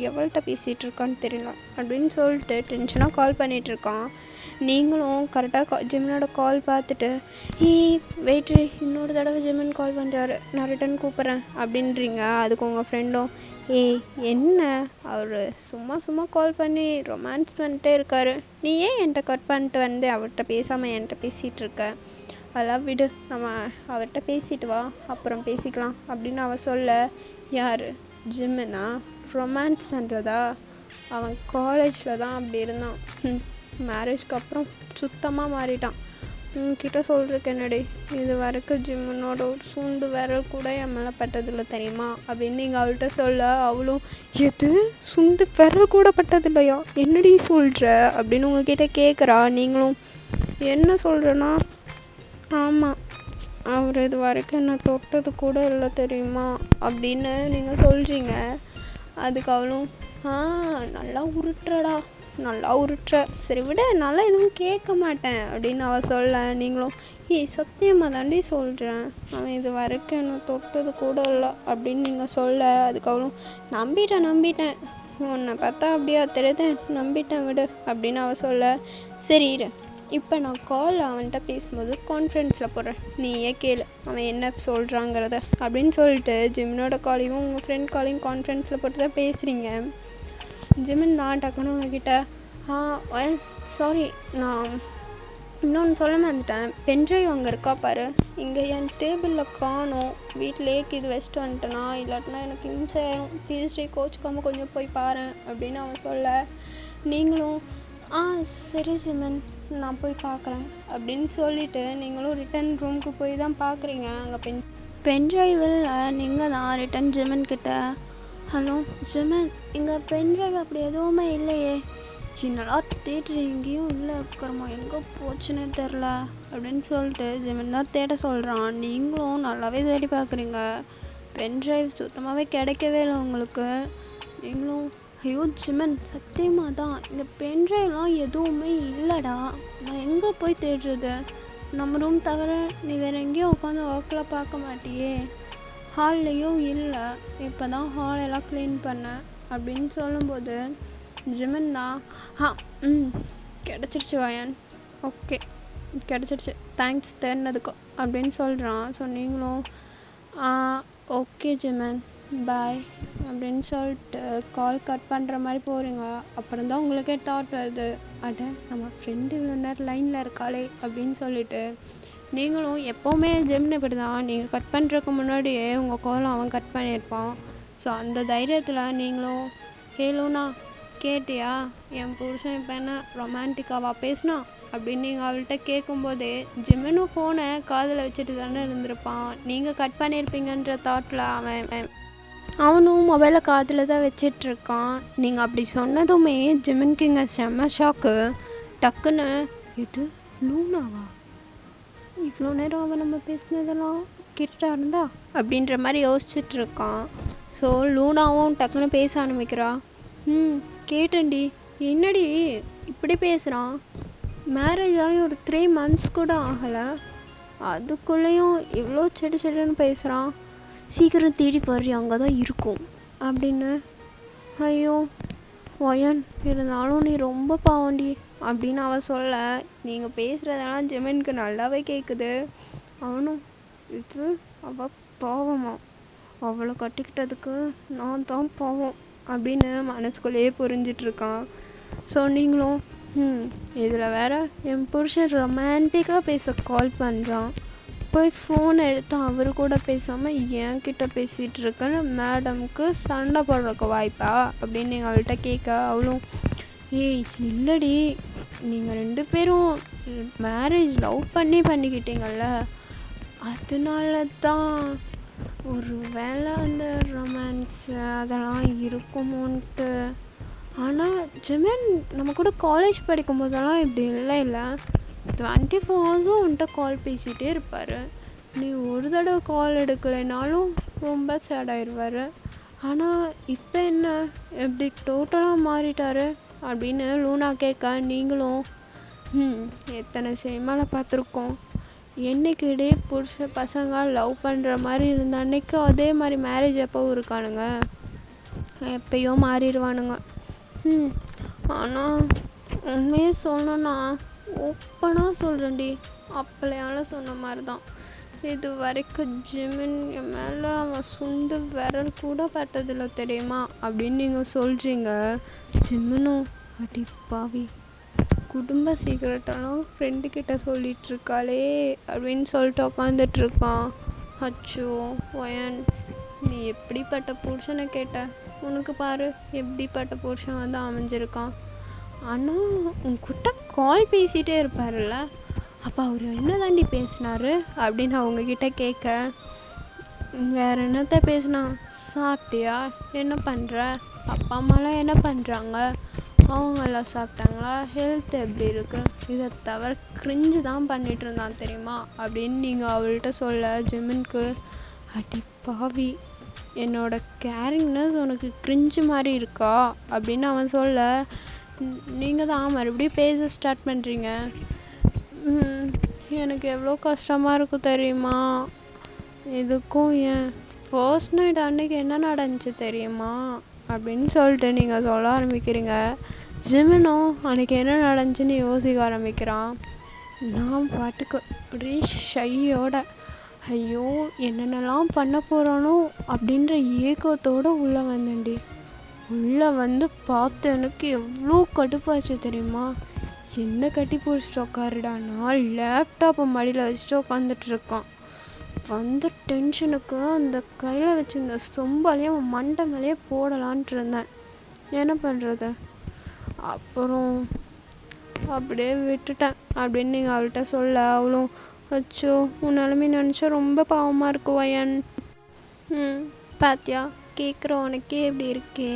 எவள்கிட்ட பேசிகிட்டு இருக்கான்னு தெரியல அப்படின்னு சொல்லிட்டு டென்ஷனாக கால் பண்ணிகிட்ருக்கான். நீங்களும் கரெக்டாக ஜிமினோட கால் பார்த்துட்டு வெயிட்ரு இன்னொரு தடவை ஜிமின் கால் பண்ணுறாரு, நான் ரிட்டன் கூப்பிட்றேன் அப்படின்றீங்க. அதுக்கு உங்கள் ஃப்ரெண்டும் என்ன அவர் சும்மா கால் பண்ணி ரொமான்ஸ் பண்ணிட்டே இருக்காரு, நீ ஏன் என்கிட்ட கட் பண்ணிட்டு வந்து அவர்கிட்ட பேசாமல் என்கிட்ட பேசிகிட்டு இருக்க, அதெல்லாம் விடு, நம்ம அவர்கிட்ட பேசிட்டு வா அப்புறம் பேசிக்கலாம் அப்படின்னு அவள் சொல்ல. யார் ஜிம்முனா ரொமான்ஸ் பண்ணுறதா? அவன் காலேஜில் தான் அப்படி இருந்தான், மேரேஜ்க்கு அப்புறம் சுத்தமாக மாறிட்டான். உங்ககிட்ட சொல்கிறக்கு என்னடி, இது வரைக்கும் ஜிம்முனோட ஒரு சூண்டு விரல் கூட என் மேலே பட்டதில்லை தெரியுமா அப்படின்னு நீங்கள் அவள்கிட்ட சொல்ல. அவளும் எது சுண்டு விரல் கூட பட்டதில்லையா, என்னடி சொல்கிற அப்படின்னு உங்ககிட்ட கேட்குறா. நீங்களும் என்ன சொல்கிறேன்னா, ஆமாம் அவர் இது வரைக்கும் என்ன தொட்டது கூட இல்லை தெரியுமா அப்படின்னு நீங்கள் சொல்கிறீங்க. அதுக்கு அவளும் நல்லா உருட்டுறடா, நல்லா உருட்டுற, சரி விட நல்லா எதுவும் கேட்க மாட்டேன் அப்படின்னு அவள் சொல்ல. நீங்களும் சத்தியமாக தாண்டி சொல்கிறேன், அவன் இது வரைக்கும் என்ன தொட்டது கூட இல்லை அப்படின்னு நீங்கள் சொல்ல. அதுக்கு அவளும் நம்பிட்டேன், உன்னை பார்த்தா அப்படியா தெரியுது, நம்பிட்டேன் விடு அப்படின்னு அவள் சொல்ல. சரி இரு, இப்போ நான் காலில் அவன்கிட்ட பேசும்போது கான்ஃபரன்ஸில் போடுறேன், நீயே கேளு அவன் என்ன சொல்கிறாங்கிறத அப்படின்னு சொல்லிட்டு ஜிமினோட காலையும் உங்கள் ஃப்ரெண்ட் காலையும் கான்ஃபரன்ஸில் போட்டு தான் பேசுகிறீங்க. ஜிமின் தான் டக்குன்னு உங்ககிட்ட சாரி நான் இன்னொன்று சொல்ல வந்துட்டேன், பென்ட்ரைவ் அங்கே இருக்கா பாரு, இங்கே என் டேபிளில் காணோம், வீட்டிலே இது வச்சுட்டு வந்துட்டேனா, இல்லாட்டினா எனக்கு இம்சையாயிரும், ப்ளீஸ் கோச்சுக்காமல் கொஞ்சம் போய் பாரு அப்படின்னு அவன் சொல்ல. நீங்களும் சரி ஜிமன் நான் போய் பார்க்குறேன் அப்படின்னு சொல்லிவிட்டு நீங்களும் ரிட்டன் ரூமுக்கு போய் தான் பார்க்குறீங்க. அங்கே பென்ட்ரைவில் நீங்கள் தான் ரிட்டன் ஜிமன் கிட்ட, ஹலோ ஜிமன் இங்கே பென்ட்ரைவ் அப்படி எதுவுமே இல்லையே, சின்னலா தேடுற எங்கேயும் இல்லை இருக்கிறோமா, எங்கே போச்சுன்னே தெரில அப்படின்னு சொல்லிட்டு ஜிமன் தான் தேட சொல்கிறான். நீங்களும் நல்லாவே தேடி பார்க்குறீங்க, பென்ட்ரைவ் சுத்தமாகவே கிடைக்கவே இல்லை உங்களுக்கு. நீங்களும் ஐயோ ஜிமன் சத்தியமாக தான் இந்த பென்ட்ரைவ்லாம் எதுவுமே இல்லைடா, நான் எங்கே போய் தேடுறது, நம்ம ரூம் தவிர நீ வேறு எங்கேயும் உட்காந்து ஒர்க்கில் பார்க்க மாட்டியே, ஹால்லையும் இல்லை, இப்போ தான் ஹாலெல்லாம் க்ளீன் பண்ணேன் அப்படின்னு சொல்லும்போது ஜிமன் தான் கிடச்சிருச்சு வாயன், ஓகே கிடச்சிருச்சு, தேங்க்ஸ் தேடினதுக்கு அப்படின்னு சொல்கிறான். ஸோ நீங்களும் ஓகே ஜிமன் பாய் அப்படின்னு சொல்லிட்டு கால் கட் பண்ணுற மாதிரி போகிறீங்க. அப்புறம் தான் உங்களுக்கே தாட் வருது, நம்ம ஃப்ரெண்டு இவ்வளோ நேரம் லைனில் இருக்காளே அப்படின்னு சொல்லிட்டு. நீங்களும் எப்போவுமே ஜிம்னு இப்படி தான், நீங்கள் கட் பண்ணுறதுக்கு முன்னாடியே உங்கள் கால் அவன் கட் பண்ணியிருப்பான். ஸோ அந்த தைரியத்தில் நீங்களும் லூனா கேட்டியா என் புருஷன் இப்போ என்ன ரொமான்டிக்காவாக பேசினா அப்படின்னு நீங்கள் அவள்கிட்ட கேட்கும்போதே ஜிம்முன்னு ஃபோனை காதில் வச்சுட்டு தானே இருந்திருப்பான். நீங்கள் கட் பண்ணியிருப்பீங்கன்ற தாட்டில் அவனும் மொபைலை காதில் தான் வச்சிட்ருக்கான். நீங்கள் அப்படி சொன்னதுமே ஜிமின்க்கு இங்கே செம்ம ஷாக்கு. டக்குன்னு இது லூனாவா, இவ்வளோ நேரம் அவன் நம்ம பேசினதெல்லாம் கேட்டுட்டா இருந்தா அப்படின்ற மாதிரி யோசிச்சுட்ருக்கான். ஸோ லூனாவும் டக்குன்னு பேச ஆரம்பிக்கிறா. கேட்டேன்டி, என்னடி இப்படி பேசுகிறான், மேரேஜ் ஆகி ஒரு 3 months கூட ஆகலை, அதுக்குள்ளேயும் இவ்வளோ செடுன்னு பேசுகிறான், சீக்கிரம் தேடி பாரு அங்கே தான் இருக்கும் அப்படின்னு. ஐயோ ஒயன் இருந்தாலும் நீ ரொம்ப பாவண்டி அப்படின்னு அவள் சொல்ல. நீங்கள் பேசுகிறதெல்லாம் ஜெமினுக்கு நல்லாவே கேட்குது. அவனும் இது அவள் பாவமா, அவளை கட்டிக்கிட்டதுக்கு நான் தான் பாவம் அப்படின்னு மனசுக்குள்ளேயே புரிஞ்சிட்ருக்கான். ஸோ நீங்களும் இதில் வேற என் புருஷன் ரொமான்டிக்காக பேச கால் பண்ணுறான், போய் ஃபோன் எடுத்து அவர் கூட பேசாமல் என்கிட்ட பேசிகிட்டு இருக்கேன்னு மேடம்க்கு சண்டை போடுறக்கு வாய்ப்பா அப்படின்னு நீங்கள் அவள்கிட்ட கேட்க. அவளும் இல்லடி, நீங்கள் 2 பேரும் மேரேஜ் லவ் பண்ணிக்கிட்டீங்கள்ல, அதனால தான் ஒரு வேளை அந்த ரொமான்ஸ் அதெல்லாம் இருக்குமோன்ட்டு. ஆனால் ஜெமின் நம்ம கூட காலேஜ் படிக்கும் போதெல்லாம் இப்படி இல்லை 24 hours உன்கிட்ட கால் பேசிகிட்டே இருப்பார், நீ ஒரு தடவை கால் எடுக்கலைனாலும் ரொம்ப சேட் ஆயிடுவார், ஆனால் இப்போ என்ன எப்படி டோட்டலாக மாறிட்டார் அப்படின்னு லூனா கேட்க. நீங்களும் எத்தனை சினிமாவில் பார்த்துருக்கோம், என்றைக்கு இடையே புருஷ பசங்க லவ் பண்ணுற மாதிரி இருந்த அன்னைக்கு அதே மாதிரி மேரேஜ் எப்போவும் இருக்கானுங்க, எப்பயோ மாறிடுவானுங்க. ஆனால் உண்மையே சொல்லணுன்னா ஓப்பனாக சொல்கிறேன்டி, அப்பளையால் சொன்ன மாதிரி தான். இது வரைக்கும் ஜிமின் என் மேலே அவன் சுண்டு விரல் கூட பட்டதில்லை தெரியுமா அப்படின்னு நீங்கள் சொல்கிறீங்க. ஜிமினும் அடி பாவி, குடும்ப சீக்கிரட்டெல்லாம் ஃப்ரெண்டுக்கிட்ட சொல்லிகிட்ருக்காளே அப்படின்னு சொல்லிட்டு உக்காந்துட்ருக்கான். அச்சோ ஒயன், நீ எப்படிப்பட்ட புருஷனை கேட்ட, உனக்கு பாரு எப்படிப்பட்ட புருஷன் வந்து அமைஞ்சிருக்கான். ஆனால் உன்கிட்ட கால் பேசிகிட்டே இருப்பார்ல, அப்போ அவர் என்ன தாண்டி பேசினாரு அப்படின்னு அவங்கக்கிட்ட கேட்க, வேறு என்னத்த பேசினா, சாப்பிட்டியா, என்ன பண்ணுற, அப்பா அம்மாலாம் என்ன பண்ணுறாங்க, அவங்கெல்லாம் சாப்பிட்டாங்களா, ஹெல்த் எப்படி இருக்குது, இதை தவிர கிரிஞ்சு தான் பண்ணிகிட்டு இருந்தான் தெரியுமா அப்படின்னு நீங்கள் அவள்கிட்ட சொல்ல ஜிமினுக்கு அடி பாவி, என்னோட கேரிங்னஸ் உனக்கு கிரிஞ்சு மாதிரி இருக்கா அப்படின்னு அவன் சொல்ல, நீங்கள் தான் மறுபடியும் பேச ஸ்டார்ட் பண்ணுறீங்க. எனக்கு எவ்வளோ கஷ்டமாக இருக்கும் தெரியுமா, இதுக்கும் என் ஃபர்ஸ்ட் நைட் அன்னைக்கு என்ன நடந்துச்சு தெரியுமா அப்படின்னு சொல்லிட்டு நீங்கள் சொல்ல ஆரம்பிக்கிறீங்க. ஜிமினும் அன்றைக்கி என்ன நடந்துச்சுன்னு யோசிக்க ஆரம்பிக்கிறான். நான் பாட்டுக்கு அப்படியே ஷையோட ஐயோ என்னென்னலாம் பண்ண போகிறானோ அப்படின்ற ஏக்கத்தோடு உள்ளே வந்தேன்டி. உள்ளே வந்து பார்த்து எனக்கு எவ்வளோ கடுப்பாச்சு தெரியுமா. என்ன கட்டி பிடிச்சிட்டு உட்காருடா, நான் லேப்டாப்பை மடியில் வச்சுட்டு உட்காந்துட்ருக்கான். வந்த டென்ஷனுக்கு அந்த கையில் வச்சு இந்த சொம்பாலேயே அவன் மண்டை மேலேயே போடலான்ட்டு இருந்தேன். என்ன பண்ணுறது, அப்புறம் அப்படியே விட்டுட்டேன் அப்படின்னு நீங்கள் அவள்கிட்ட சொல்ல, அவளும் அச்சோ உன் நிலமை நினச்சா ரொம்ப பாவமாக இருக்கு வயன். பாத்தியா, கேட்குற உனக்கே எப்படி இருக்கே,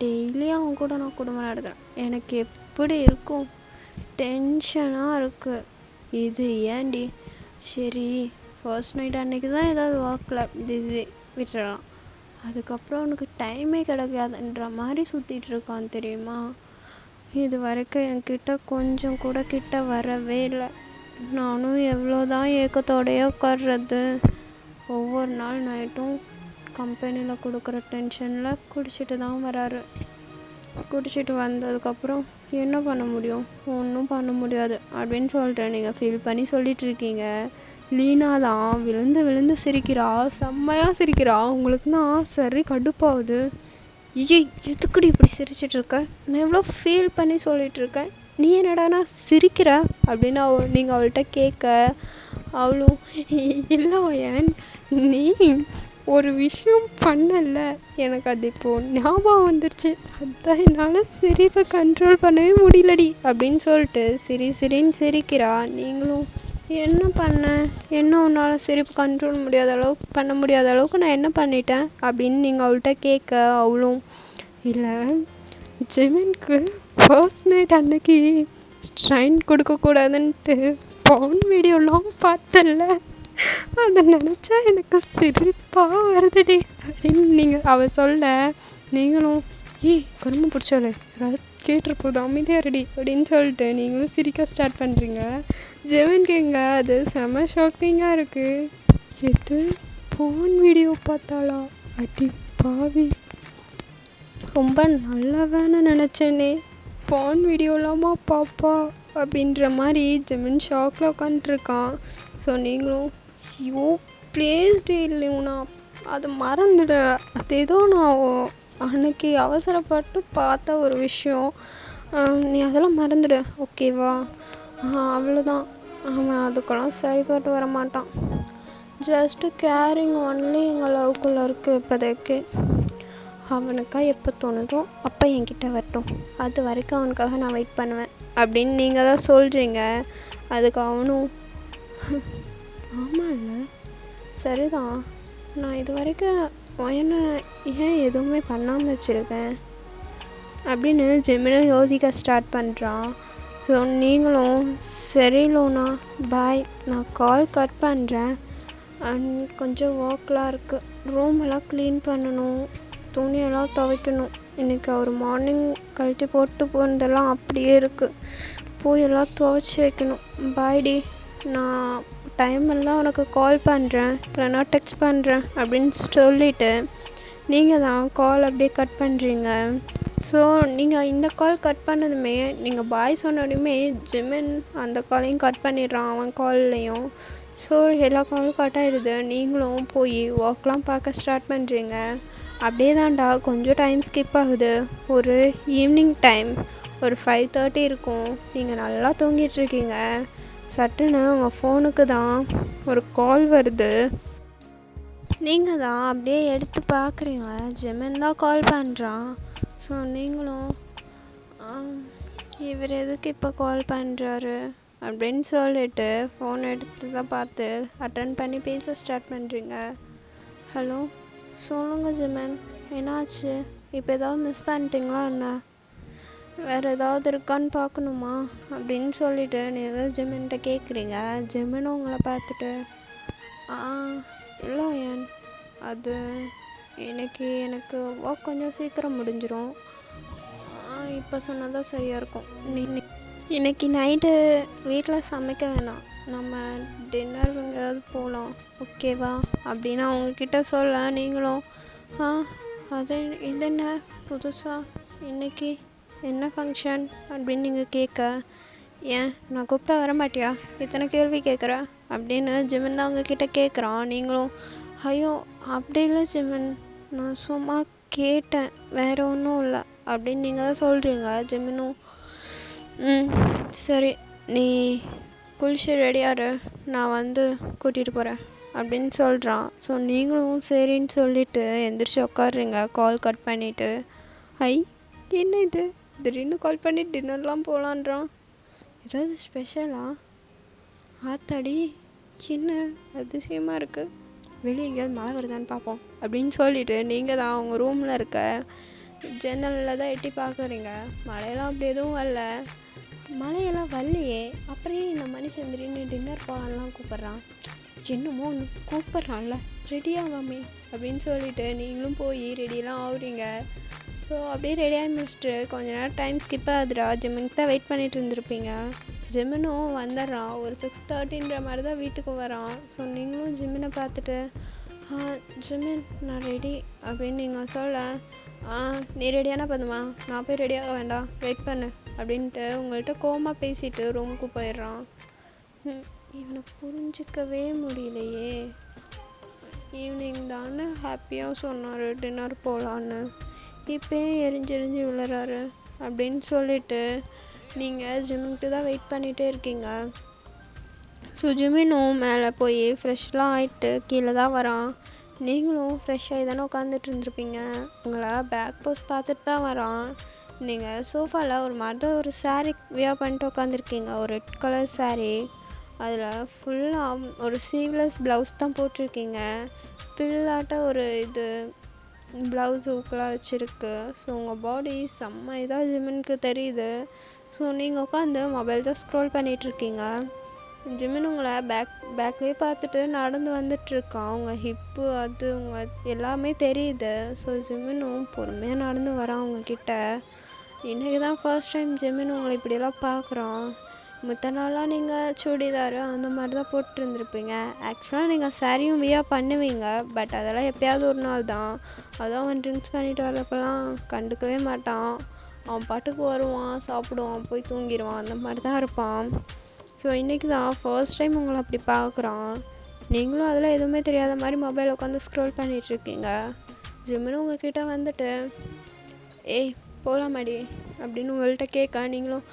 டெய்லி அவன் கூட நான் குடும்பம் நடத்துகிறேன், எனக்கு எப்படி இருக்கும், டென்ஷனாக இருக்குது. இது ஏன்டி, சரி ஃபர்ஸ்ட் நைட் அன்றைக்கி தான் ஏதாவது ஒர்க்கில் பிஸி விட்டுடலாம், அதுக்கப்புறம் உனக்கு டைமே கிடைக்காதுன்ற மாதிரி சுற்றிட்டு இருக்கான் தெரியுமா. இது வரைக்கும் என்கிட்ட கொஞ்சம் கூட கிட்ட வரவே இல்லை. நானும் எவ்வளோ தான் ஏக்கத்தோடையே உட்கார்றது. ஒவ்வொரு நாள் நைட்டும் கம்பெனியில் கொடுக்குற டென்ஷனில் குடிச்சிட்டு தான் வராரு. குடிச்சிட்டு வந்ததுக்கப்புறம் என்ன பண்ண முடியும், ஒன்றும் பண்ண முடியாது அப்படின்னு சொல்லிட்டு நீங்கள் ஃபீல் பண்ணி சொல்லிகிட்ருக்கீங்க. லீனா தான் விழுந்து விழுந்து சிரிக்கிறா, செம்மையாக சிரிக்கிறா. உங்களுக்குன்னா சரி கடுப்பாகுது. எதுக்குடி இப்படி சிரிச்சிட்ருக்க, நான் எவ்வளோ ஃபீல் பண்ணி சொல்லிகிட்ருக்கேன், நீ என்னடானா சிரிக்கிற அப்படின்னு நீங்கள் அவள்கிட்ட கேட்க, அவளும் இல்லை ஏன் நீ ஒரு விஷயம் பண்ணல, எனக்கு அது இப்போது ஞாபகம் வந்துருச்சு, அதுதான் என்னால் சிரிப்பை கண்ட்ரோல் பண்ணவே முடியலடி அப்படின்னு சொல்லிட்டு சிரின்னு சிரிக்கிறா. நீங்களும் என்ன பண்ண, என்ன உன்னால் சிரிப்பு கண்ட்ரோல் பண்ண முடியாத அளவுக்கு நான் என்ன பண்ணிட்டேன் அப்படின்னு நீங்கள் அவள்கிட்ட கேட்க, அவளும் இல்லை ஜிமினுக்கு ஃபர்ஸ்ட் நைட் அன்னைக்கு ஸ்ட்ரைன் கொடுக்கக்கூடாதுன்ட்டு பவுன் வீடியோலாம் பார்த்தல, அதை நினச்சா எனக்கு சிரிப்பாக வருதுடி அப்படின்னு நீங்கள் அவள் சொல்ல, நீங்களும் கரும்பு பிடிச்சாலே யாராவது கேட்டிருப்போது அமைதியாக ரெடி அப்படின்னு சொல்லிட்டு நீங்களும் சிரிக்க ஸ்டார்ட் பண்ணுறீங்க. ஜெவன்கிங்க அது செம ஷாக்கிங்காக இருக்குது. எது ஃபோன் வீடியோ பார்த்தாளா, அடி பாவி, ரொம்ப நல்லவேன்னு நினச்சேனே, ஃபோன் வீடியோலாமா பாப்பா அப்படின்ற மாதிரி ஜெமின் ஷாக்கில் உட்காந்துட்ருக்கான். ஸோ நீங்களும் ப்ளேஸ்டே இல்லைன்னா அதை மறந்துட, அது ஏதோ நான் அன்னைக்கு அவசரப்பட்டு பார்த்த ஒரு விஷயம், நீ அதெல்லாம் மறந்துடு ஓகேவா. அவ்வளோதான், அவன் அதுக்கெல்லாம் சரிப்பட்டு வர மாட்டான். ஜஸ்ட்டு கேரிங் ஒன்லி எங்கள் லவ்க்குள்ளே இருக்குது இப்போதைக்கு. அவனுக்கா எப்போ தோணுதோ அப்போ என்கிட்ட வரட்டும், அது வரைக்கும் அவனுக்காக நான் வெயிட் பண்ணுவேன் அப்படின்னு நீங்கள் தான் சொல்கிறீங்க. அதுக்கு அவனும் ஆமாம் இல்லை சரிதான், நான் இது வரைக்கும் என்ன ஏன் எதுவுமே பண்ணாமல் வச்சுருக்கேன் அப்படின்னு ஜெமினும் யோசிக்க ஸ்டார்ட் பண்ணுறான். ஸோ நீங்களும் சரி லோனா பாய், நான் கால் கட் பண்ணுறேன், அண்ட் கொஞ்சம் ஒர்க்லாம் இருக்குது, ரூமெல்லாம் க்ளீன் பண்ணணும், துணியெல்லாம் துவைக்கணும், இன்றைக்கி அவர் மார்னிங் கழட்டி போட்டு போனதெல்லாம் அப்படியே இருக்குது, போயெல்லாம் துவைச்சி வைக்கணும், பாய்டி, நான் டைம் இருந்தால் உனக்கு கால் பண்ணுறேன் இல்லைனா டெக்ஸ்ட் பண்ணுறேன் அப்படின்னு சொல்லிவிட்டு நீங்கள் தான் கால் அப்படியே கட் பண்ணுறீங்க. ஸோ நீங்கள் இந்த கால் கட் பண்ணதுமே நீங்கள் பாய் சொன்னோடையுமே ஜிமின் அந்த காலையும் கட் பண்ணிடுறான் அவன் கால்லையும். ஸோ எல்லா காலும் கட் ஆகிடுது. நீங்களும் போய் ஒர்க்லாம் பார்க்க ஸ்டார்ட் பண்ணுறீங்க. அப்படியே தான்டா கொஞ்சம் டைம் ஸ்கிப் ஆகுது. ஒரு ஈவினிங் டைம் ஒரு 5:30 இருக்கும். நீங்கள் நல்லா தூங்கிட்டுருக்கீங்க. சட்டுன்னு உங்கள் ஃபோனுக்கு தான் ஒரு கால் வருது. நீங்கள் தான் அப்படியே எடுத்து பார்க்குறீங்க. ஜிமின் தான் கால் பண்ணுறான். ஸோ நீங்களும் இவர் எதுக்கு இப்போ கால் பண்ணுறாரு அப்படின்னு சொல்லிட்டு ஃபோன் எடுத்து தான் பார்த்து அட்டன் பண்ணி பேச ஸ்டார்ட் பண்ணுறீங்க. ஹலோ, சொல்லுங்கள் ஜிமின், என்னாச்சு? இப்போ ஏதாவது மிஸ் பண்ணிட்டீங்களா என்ன? வேறு ஏதாவது இருக்கான்னு பார்க்கணுமா அப்படின்னு சொல்லிட்டு நீங்கள் ஜிமின்கிட்ட கேட்குறீங்க. ஜிமின் உங்களை பார்த்துட்டு இல்லை ஏன் அது எனக்கு ஒர்க் கொஞ்சம் சீக்கிரம் முடிஞ்சிடும். இப்போ சொன்னால் தான் சரியாக இருக்கும். இன்னைக்கு நைட்டு வீட்டில் சமைக்க வேணாம், நம்ம டின்னர் எங்கேயாவது போகலாம், ஓகேவா அப்படின்னு அவங்கக்கிட்ட சொல்ல நீங்களும் அது இது என்ன புதுசாக இன்னைக்கு என்ன ஃபங்க்ஷன் அப்படின்னு நீங்கள் கேட்க, ஏன் நான் கூப்பிட்டா வர மாட்டியா, இத்தனை கேள்வி கேட்குற அப்படின்னு ஜிமின் தான் அவங்கக்கிட்ட கேட்குறான். நீங்களும் ஐயோ அப்படி இல்லை ஜிமின், நான் சும்மா கேட்டேன், வேறு ஒன்றும் இல்லை அப்படின்னு நீங்கள் தான் சொல்கிறீங்க. ஜிமினும் சரி நீ குளிச்சு ரெடியாரு, நான் வந்து கூட்டிகிட்டு போகிறேன் அப்படின்னு சொல்கிறான். ஸோ நீங்களும் சரின்னு சொல்லிவிட்டு எந்திரிச்சு உட்காடுறீங்க கால் கட் பண்ணிவிட்டு. என்ன இது திடீர்னு கால் பண்ணி டின்னர்லாம் போகலான்றான், ஏதாவது ஸ்பெஷலா? ஆத்தாடி என்ன அதிசயமாக இருக்குது, வெளியே எங்கேயாவது மழை வருதான்னு பார்ப்போம் அப்படின்னு சொல்லிவிட்டு நீங்கள் தான் அவங்க ரூமில் இருக்க ஜன்னலில் தான் எட்டி பார்க்குறீங்க. மழையெல்லாம் அப்படி எதுவும் வரல. மழையெல்லாம் வரலையே, அப்படியே இந்த மனுஷன் திடீர்னு டின்னர் போகலான்லாம் கூப்பிட்றான், என்னமோ ஒன்று கூப்பிட்றான்ல, ரெடியாகாமே அப்படின்னு சொல்லிவிட்டு நீங்களும் போய் ரெடியெல்லாம் ஆகுறீங்க. ஸோ அப்படியே ரெடியாகி முடிச்சுட்டு கொஞ்ச நேரம் டைம் ஸ்கிப் ஆகுதுடா. ஜிமினுக்கு தான் வெயிட் பண்ணிகிட்டு இருந்திருப்பீங்க. ஜிமினும் வந்துடுறான். ஒரு 6:30 மாதிரி தான் வீட்டுக்கு வரான். ஸோ நீங்களும் ஜிமினை பார்த்துட்டு ஜிமின் நான் ரெடி அப்படின்னு நீங்கள் சொல்ல, நீ ரெடியானா பண்ணுமா, நான் போய் ரெடியாக வேண்டாம், வெயிட் பண்ணு அப்படின்ட்டு உங்கள்கிட்ட கோவமாக பேசிட்டு ரூமுக்கு போயிடுறான். இவனை புரிஞ்சிக்கவே முடியலையே, ஈவினிங் தானே ஹாப்பியாக சொன்னார் டின்னர் போகலான்னு, இப்போயும் எரிஞ்செரிஞ்சு விழுறாரு அப்படின்னு சொல்லிட்டு நீங்கள் ஜிமின்கிட்ட தான் வெயிட் பண்ணிகிட்டே இருக்கீங்க. ஸோ ஜிமினும் மேலே போய் ஃப்ரெஷ்லாம் ஆகிட்டு கீழே தான் வரான். நீங்களும் ஃப்ரெஷ் ஆகி தானே உட்காந்துட்டு இருந்திருப்பீங்க. உங்களை பேக் போஸ்ட் பார்த்துட்டு தான் வரான். நீங்கள் சோஃபாவில் ஒரு மாதிரி தான் ஒரு சாரீ வியர் பண்ணிட்டு உட்காந்துருக்கீங்க, ஒரு ரெட் கலர் சாரீ. அதில் ஃபுல்லாக ஒரு சீவ்லெஸ் ப்ளவுஸ் தான் போட்டிருக்கீங்க. பில்லாட்ட ஒரு இது ப்ளவுஸ் ஊக்கெலாம் வச்சுருக்கு. ஸோ உங்கள் பாடி செம்ம இதாக ஜிமினுக்கு தெரியுது. ஸோ நீங்கள் உட்காந்து மொபைல் தான் ஸ்க்ரோல் பண்ணிகிட்ருக்கீங்க. ஜிமின் உங்களை பேக்லேயே பார்த்துட்டு நடந்து வந்துட்டுருக்கான். உங்கள் ஹிப்பு அது உங்கள் எல்லாமே தெரியுது. ஸோ ஜிமினும் பொறுமையாக நடந்து வரான் உங்ககிட்ட. இன்றைக்கி தான் ஃபர்ஸ்ட் டைம் ஜிமின் உங்களை இப்படியெல்லாம் பார்க்குறான். மற்ற நாளாக நீங்கள் சுடிதார் அந்த மாதிரி தான் போட்டுருந்துருப்பீங்க. ஆக்சுவலாக நீங்கள் சாரியும் வியர் பண்ணுவீங்க, பட் அதெல்லாம் எப்போயாவது ஒரு நாள் தான். அதான் அவன் ட்ரிங்க்ஸ் பண்ணிட்டு வரப்பெல்லாம் கண்டுக்கவே மாட்டான். அவன் பாட்டுக்கு வருவான், சாப்பிடுவான், போய் தூங்கிடுவான், அந்த மாதிரி தான் இருப்பான். ஸோ இன்றைக்கி தான் ஃபர்ஸ்ட் டைம் உங்களை அப்படி பார்க்குறான். நீங்களும் அதெல்லாம் எதுவுமே தெரியாத மாதிரி மொபைல் உட்காந்து ஸ்க்ரோல் பண்ணிகிட்ருக்கீங்க. ஜிம்முன்னு உங்கள்கிட்ட வந்துட்டு ஏய் போகலாமாடி அப்படின்னு உங்கள்கிட்ட கேட்க, நீங்களும்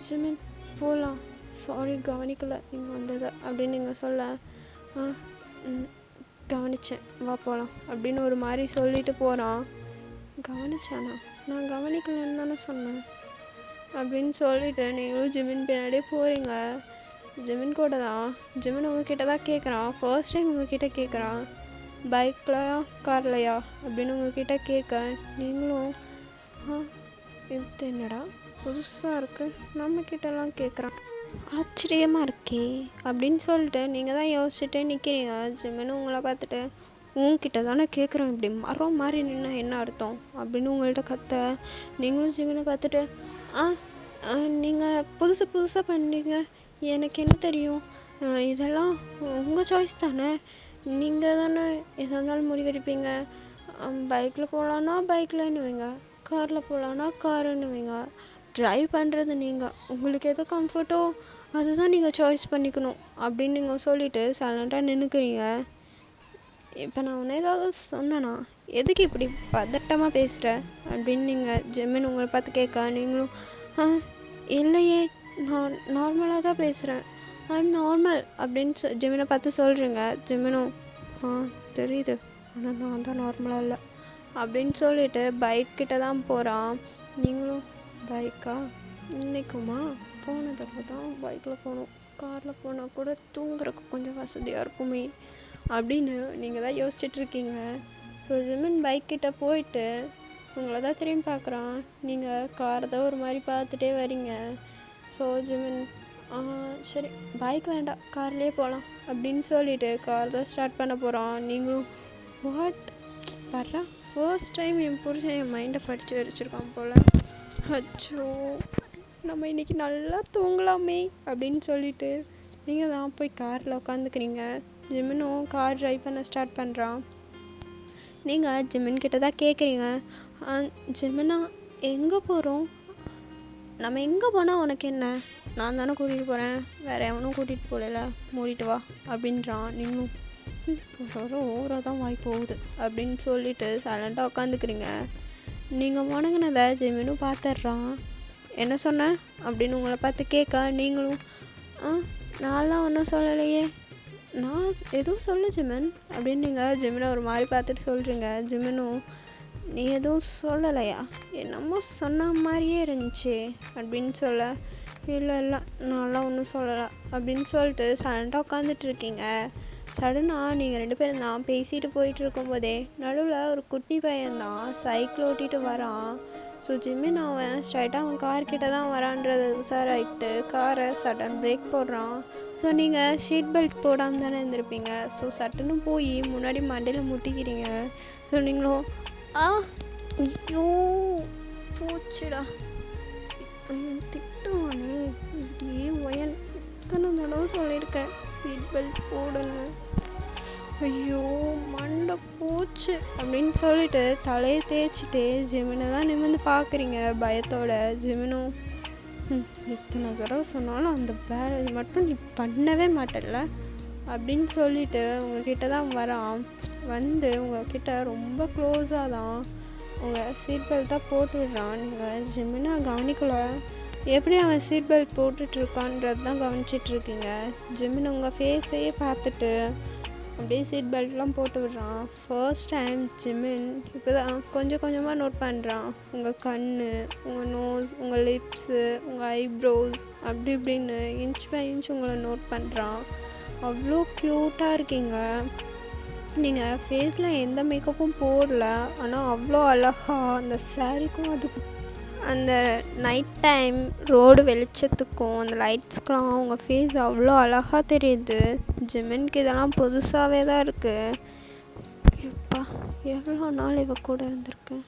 ஜிமின் போகலாம், சாரி கவனிக்கலை நீங்கள் வந்ததை அப்படின்னு நீங்கள் சொல்ல, கவனித்தேன் வா போகலாம் அப்படின்னு ஒரு மாதிரி சொல்லிட்டு போகிறான். கவனிச்சானா, நான் கவனிக்கலன்னு தானே சொன்னேன் அப்படின்னு சொல்லிவிட்டு நீங்களும் ஜிமின் பின்னாடியே போகிறீங்க. ஜிமின் கூட தான் ஜிமின் உங்ககிட்ட தான் கேட்குறான். ஃபர்ஸ்ட் டைம் உங்ககிட்ட கேட்குறான், பைக்லையா கார்லையா அப்படின்னு உங்ககிட்ட கேட்க, நீங்களும் இது என்னடா புதுசாக இருக்குது, நம்மக்கிட்டலாம் கேட்குறான், ஆச்சரியமாக இருக்கே அப்படின்னு சொல்லிட்டு நீங்கள் தான் யோசிச்சுட்டே நிற்கிறீங்க. ஜிமின்னு உங்களை பார்த்துட்டு உங்ககிட்ட தானே கேட்குறோம், இப்படி மரம் மாதிரி நின்னா என்ன அர்த்தம் அப்படின்னு உங்கள்கிட்ட கத்த, நீங்களும் ஜிமினை பார்த்துட்டு நீங்கள் புதுசாக பண்ணுறீங்க, எனக்கு என்ன தெரியும், இதெல்லாம் உங்கள் சாய்ஸ் தானே, நீங்கள் தானே எதாக இருந்தாலும் முடிவெடுப்பீங்க, பைக்கில் போகலான்னா பைக்கில்ன்னுவீங்க, காரில் போகலான்னா காருன்னுவீங்க. ட்ரைவ் பண்ணுறது நீங்கள், உங்களுக்கு எது கம்ஃபர்ட்டோ அதுதான் நீங்கள் சாய்ஸ் பண்ணிக்கணும் அப்படின்னு நீங்கள் சொல்லிவிட்டு சைலண்ட்டாக நின்றுக்கிறீங்க. இப்போ நான் உன்னை ஏதாவது சொன்னேன்னா எதுக்கு இப்படி பதட்டமாக பேசுகிற அப்படின்னு நீங்கள் ஜெமின் உங்களை பார்த்து கேட்க, நீங்களும் இல்லையே நான் நார்மலாக தான் பேசுகிறேன், ஐம் நார்மல் அப்படின்னு ஜெமினை பார்த்து சொல்கிறீங்க. ஜெமினும் தெரியுது, ஆனால் நான் தான் நார்மலாக இல்லை அப்படின்னு சொல்லிட்டு பைக்கிட்ட தான் போகிறான். நீங்களும் பைக்கா, இன்றைக்குமா போன தடவை தான் பைக்கில் போகணும், காரில் போனால் கூட தூங்குறதுக்கு கொஞ்சம் வசதியாக இருக்குமே அப்படின்னு நீங்கள் தான் யோசிச்சுட்ருக்கீங்க. ஸோ ஜெமின் பைக்கிட்ட போயிட்டு உங்களை தான் திரும்பி பார்க்குறான். நீங்கள் காரை தான் ஒரு மாதிரி பார்த்துட்டே வரீங்க. ஸோ ஜெமின் சரி பைக் வேண்டாம் கார்லேயே போகலாம் அப்படின்னு சொல்லிவிட்டு கார் தான் ஸ்டார்ட் பண்ண போகிறான். நீங்களும் வாட் வர்றா, ஃபர்ஸ்ட் டைம் என் புருஷன் என் மைண்டை படித்து வச்சுருக்கான் போல், அச்சோ நம்ம இன்றைக்கி நல்லா தூங்கலாமே அப்படின்னு சொல்லிட்டு நீங்கள் தான் போய் காரில் உட்காந்துக்கிறீங்க. ஜெமினும் கார் ட்ரைவ் பண்ண ஸ்டார்ட் பண்ணுறான். நீங்கள் ஜெமின் கிட்ட தான் கேட்குறீங்க, ஜெமினா எங்கே போகிறோம், நம்ம எங்கே போனால் உனக்கு என்ன, நான் தானே கூட்டிகிட்டு போகிறேன், வேறு எவனும் கூட்டிகிட்டு போகல, மூடிட்டு வா அப்படின்றான். நீங்களும் ஓவராக தான் வாய் போகுது அப்படின்னு சொல்லிட்டு சைலண்ட்டாக உட்காந்துக்கிறீங்க. நீங்கள் முணங்கினதை ஜெமினும் பார்த்துட்றான். என்ன சொன்ன அப்படின்னு உங்களை பார்த்து கேட்க, நீங்களும் நான்லாம் ஒன்றும் சொல்லலையே, நான் எதுவும் சொல்ல ஜெமின் அப்படின்னு நீங்கள் ஜெமினை ஒரு மாதிரி பார்த்துட்டு சொல்கிறீங்க. ஜெமினும் நீ எதுவும் சொல்லலையா, என்னமோ சொன்ன மாதிரியே இருந்துச்சு அப்படின்னு சொல்ல, இல்லை நான்லாம் ஒன்றும் சொல்லலை அப்படின்னு சொல்லிட்டு சைலண்ட்டாக உட்காந்துட்ருக்கீங்க. சடனாக நீங்கள் 2 பேரும் தான் பேசிட்டு போயிட்டு இருக்கும்போதே நடுவில் ஒரு குட்டி பையன்தான் சைக்கிள் ஓட்டிகிட்டு வரான். ஸோ ஜெமின் அவன் ஸ்ட்ரைட்டாக அவன் கார்கிட்ட தான் வரான்றது உஷாராகிட்டு காரை சடன் பிரேக் போடுறான். ஸோ நீங்கள் ஷீட் பெல்ட் போடாமல் தானே இருந்திருப்பீங்க. ஸோ சட்டுன்னு போய் முன்னாடி மண்டையில் முட்டிக்கிறீங்க. ஸோ நீங்களும் ஐயோ போச்சுடா திட்டுவானே, இப்படியே ஒயன் எத்தனை தடவை சொல்லியிருக்கேன் சீட் பெல்ட் போடணும், ஐயோ மண்டை போச்சு அப்படின்னு சொல்லிட்டு தலையை தேய்ச்சிட்டு ஜெமினை தான் நிமிர்ந்து பார்க்குறீங்க பயத்தோட. ஜெமினும் எத்தனை தடவை சொன்னாலும் அந்த வேலை மட்டும் நீ பண்ணவே மாட்டேல்ல அப்படின்னு சொல்லிட்டு உங்ககிட்ட தான் வரான். வந்து உங்ககிட்ட ரொம்ப க்ளோஸாக தான் உங்கள் சீட் பெல்ட் தான் போட்டு விடுறான். நீங்கள் ஜெமினை கவனிக்கல, எப்படி அவன் சீட் பெல்ட் போட்டுட்ருக்கான்றது தான் கவனிச்சிட்ருக்கீங்க. ஜெமின் உங்கள் ஃபேஸையே பார்த்துட்டு அப்படியே சீட் பெல்ட்லாம் போட்டு விடுறான். ஃபர்ஸ்ட் டைம் ஜெமின் இப்போ தான் கொஞ்சம் கொஞ்சமாக நோட் பண்ணுறான். உங்கள் கண், உங்கள் நோஸ், உங்கள் லிப்ஸு, உங்கள் ஐப்ரோஸ் அப்படி இப்படின்னு இன்ச் பை இன்ச் உங்களை நோட் பண்ணுறான். அவ்வளோ க்யூட்டாக இருக்கீங்க. நீங்கள் ஃபேஸில் எந்த மேக்கப்பும் போடல, ஆனால் அவ்வளோ அழகாக அந்த சாரீக்கும் அதுக்கும் அந்த நைட் டைம் ரோடு வெளிச்சத்துக்கும் அந்த லைட்ஸ்க்கெலாம் உங்கள் ஃபேஸ் அவ்வளோ அழகாக தெரியுது. ஜெமின்க்கு இதெல்லாம் புதுசாகவே தான் இருக்குது. எப்பா எவ்வளோ நாள் இவ கூட இருந்திருக்கேன்,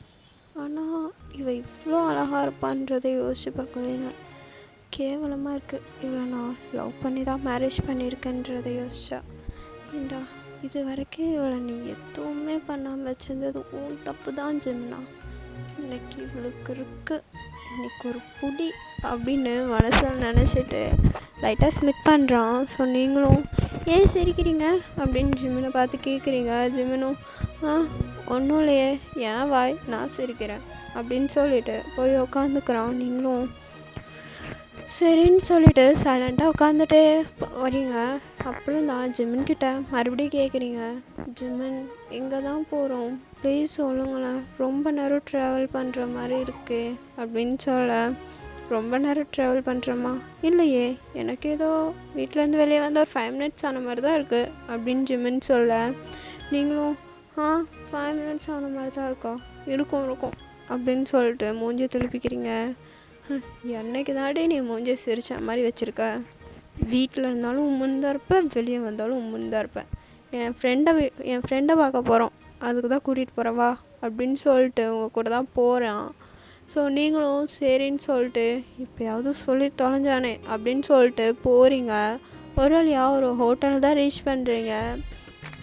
ஆனால் இவ இவ்வளோ அழகாக இருப்பான்றதை யோசிச்சு பார்க்கவே இல்லை. கேவலமாக இருக்குது, இவ்வளோ நான் லவ் பண்ணி தான் மேரேஜ் பண்ணியிருக்கேன்றதை யோசிச்சா. ஏண்டா இது வரைக்கும் இவளை நீ எதுவுமே பண்ணாமல் வச்சிருந்தது உன் தப்பு தான் ஜெமினா, இன்னைக்கு இவளுக்கு இருக்கு இன்னைக்கு ஒரு புடி அப்படின்னு மனசில் நினச்சிட்டு லைட்டாக ஸ்மிக் பண்ணுறான். ஸோ நீங்களும் ஏன் சிரிக்கிறீங்க அப்படின்னு ஜெமினை பார்த்து கேட்குறீங்க. ஜெமினும் ஒன்றும் இல்லையே, ஏன் வாய் நான் சிரிக்கிறேன் அப்படின்னு சொல்லிட்டு போய் உக்காந்துக்கிறான். நீங்களும் சரின்னு சொல்லிட்டு சைலண்ட்டாக உட்காந்துட்டே வரீங்க. அப்புறம் தான் ஜெமின்கிட்ட மறுபடியும் கேட்குறீங்க, ஜெமின் எங்கே தான் போகிறோம் ப்ளீஸ் சொல்லுங்களேன், ரொம்ப நேரம் ட்ராவல் பண்ணுற மாதிரி இருக்கு அப்படின்னு சொல்ல. ரொம்ப நேரம் ட்ராவல் பண்ணுறோமா, இல்லையே எனக்கு ஏதோ வீட்டிலேருந்து வெளியே வந்து ஒரு 5 minutes ஆன மாதிரி தான் இருக்குது அப்படின்னு ஜெமின் சொல்ல. நீங்களும் 5 minutes ஆன மாதிரி தான் இருக்கும் அப்படின்னு சொல்லிட்டு மூஞ்சி திருப்பிக்கிறீங்க. என்னைக்கு தாண்டி நீ மூஞ்சி சிரிச்ச மாதிரி வச்சுருக்க, வீட்டில் இருந்தாலும் உம்முன்னு தான் இருப்பேன், வெளியே வந்தாலும் உம்முன்னு தான் இருப்பேன், என் ஃப்ரெண்டை பார்க்க போகிறோம் அதுக்கு தான் கூட்டிகிட்டு போகிறவா அப்படின்னு சொல்லிட்டு உங்கள் கூட தான் போகிறான். ஸோ நீங்களும் சரின்னு சொல்லிட்டு இப்போயாவது சொல்லி தொலைஞ்சானே அப்படின்னு சொல்லிட்டு போகிறீங்க. ஒரு வழியாக ஒரு ஹோட்டல் தான் ரீச் பண்ணுறீங்க.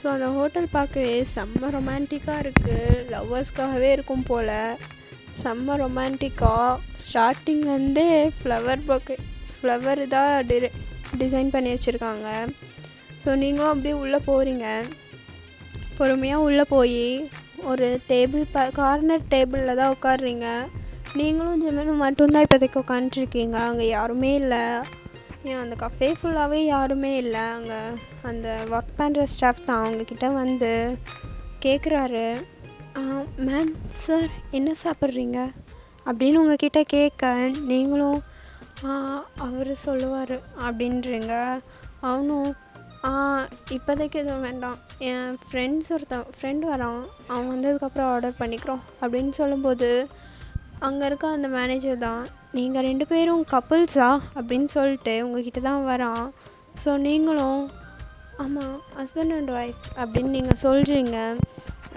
ஸோ அந்த ஹோட்டல் பார்க்கவே செம்ம ரொமான்டிக்காக இருக்குது. லவ்வர்ஸ்க்காகவே இருக்கும் போல். செம்ம ரொமான்டிக்காக ஸ்டார்டிங்லேருந்தே ஃப்ளவர் இதாக டிசைன் பண்ணி வச்சுருக்காங்க. ஸோ நீங்களும் அப்படியே உள்ளே போகிறீங்க. பொறுமையாக உள்ளே போய் ஒரு கார்னர் டேபிளில் தான் உட்காடுறீங்க. நீங்களும் ஜிமினும் மட்டும்தான் இப்போதைக்கு உட்காந்துருக்கீங்க. அங்கே யாருமே இல்லை. அந்த கஃபே ஃபுல்லாகவே யாருமே இல்லை. அங்கே அந்த ஒர்க் பண்ணுற ஸ்டாஃப் தான் அவங்கக்கிட்ட வந்து கேட்குறாரு, மேம் சார் என்ன சாப்பிட்றீங்க அப்படின்னு உங்ககிட்ட கேட்க, நீங்களும் அவர் சொல்லுவார் அப்படின்றீங்க. அவனும் இப்போதைக்கு எதுவும் வேண்டாம், என் ஃப்ரெண்டு வரான், அவன் வந்ததுக்கப்புறம் ஆர்டர் பண்ணிக்கிறோம் அப்படின்னு சொல்லும்போது அங்கே இருக்க அந்த மேனேஜர் தான், நீங்கள் 2 பேரும் கப்புள்ஸா அப்படின்னு சொல்லிட்டு உங்ககிட்ட தான் வரான். ஸோ நீங்களும் ஆமாம் ஹஸ்பண்ட் அண்ட் ஒய்ஃப் அப்படின்னு நீங்கள் சொல்கிறீங்க.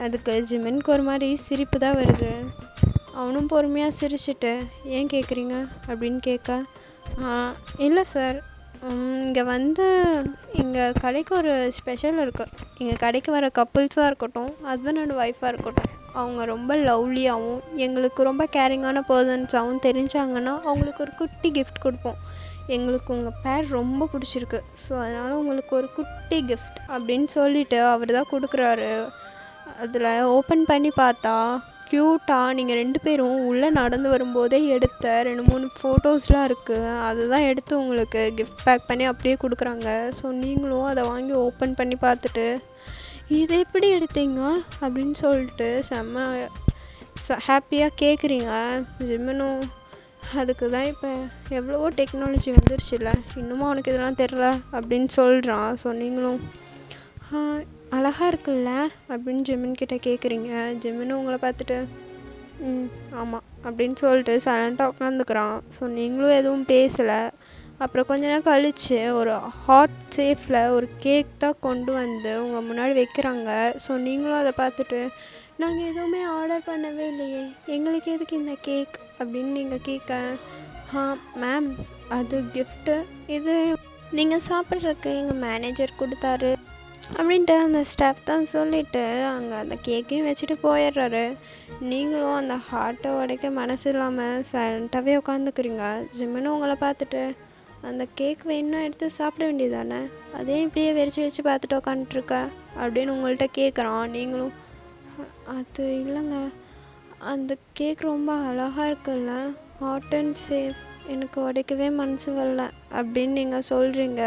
அதுக்கு ஜிமினுக்கு ஒரு மாதிரி சிரிப்பு தான் வருது. அவனும் பொறுமையாக சிரிச்சிட்டு, ஏன் கேட்குறீங்க அப்படின்னு கேட்க, இல்லை சார், இங்கே வந்து எங்கள் கடைக்கு ஒரு ஸ்பெஷல் இருக்குது. எங்கள் கடைக்கு வர கப்புள்ஸாக இருக்கட்டும், ஹஸ்பண்ட் அண்ட் ஒய்ஃபாக இருக்கட்டும், அவங்க ரொம்ப லவ்லியாகவும் எங்களுக்கு ரொம்ப கேரிங்கான பர்சன்ஸாகவும் தெரிஞ்சாங்கன்னா அவங்களுக்கு ஒரு குட்டி கிஃப்ட் கொடுப்போம். எங்களுக்கு உங்கள் பேர் ரொம்ப பிடிச்சிருக்கு, ஸோ அதனால் உங்களுக்கு ஒரு குட்டி கிஃப்ட் அப்படின்னு சொல்லிவிட்டு அவர் தான் கொடுக்குறாரு. அதில் ஓப்பன் பண்ணி பார்த்தா க்யூட்டாக நீங்கள் 2 பேரும் உள்ளே நடந்து வரும்போதே எடுத்த 2-3 ஃபோட்டோஸ்லாம் இருக்குது. அதுதான் எடுத்து உங்களுக்கு கிஃப்ட் பேக் பண்ணி அப்படியே கொடுக்குறாங்க. ஸோ நீங்களும் அதை வாங்கி ஓப்பன் பண்ணி பார்த்துட்டு, இதை எப்படி எடுத்தீங்க அப்படின்னு சொல்லிட்டு செம்ம ஹாப்பியாக கேட்குறீங்க. ஜிமினும் அதுக்கு தான் இப்போ எவ்வளவோ டெக்னாலஜி வந்துருச்சுல்ல, இன்னமும் அவனுக்கு இதெல்லாம் தெரில அப்படின்னு சொல்கிறான். ஸோ நீங்களும் அழகாக இருக்குல்ல அப்படின்னு ஜிமின்கிட்ட கேட்குறீங்க. ஜிமினும் உங்களை பார்த்துட்டு ஆமாம் அப்படின்னு சொல்லிட்டு சைலண்ட்டாக உட்காந்துக்கிறான். ஸோ நீங்களும் எதுவும் பேசலை. அப்புறம் கொஞ்ச நேரம் கழித்து ஒரு ஹாட் சேஃபில் ஒரு கேக் தான் கொண்டு வந்து உங்கள் முன்னாடி வைக்கிறாங்க. ஸோ நீங்களும் அதை பார்த்துட்டு, நாங்கள் எதுவுமே ஆர்டர் பண்ணவே இல்லையே, எங்களுக்கு எதுக்கு இந்த கேக் அப்படின்னு நீங்கள் கேட்க, மேம் அது கிஃப்ட்டு, இது நீங்கள் சாப்பிட்றதுக்கு எங்கள் மேனேஜர் கொடுத்தாரு அப்படின்ட்டு அந்த ஸ்டாஃப் தான் சொல்லிவிட்டு அங்கே அந்த கேக்கையும் வச்சுட்டு போயிடுறாரு. நீங்களும் அந்த ஹார்ட்டை உடைக்க மனசு இல்லாமல் சைலண்ட்டாகவே உட்காந்துக்கிறீங்க. ஜிமினும் உங்களை பார்த்துட்டு, அந்த கேக் வேணும்னா எடுத்து சாப்பிட வேண்டியதானே, அதே இப்படியே வச்சு பார்த்துட்டு உட்காந்துட்ருக்க அப்படின்னு உங்கள்கிட்ட கேட்குறான். நீங்களும் அது இல்லைங்க, அந்த கேக் ரொம்ப அழகாக இருக்குல்ல, ஹாட் அண்ட் சேஃப், எனக்கு உடைக்கவே மனசு வரல அப்படின்னு நீங்கள் சொல்கிறீங்க.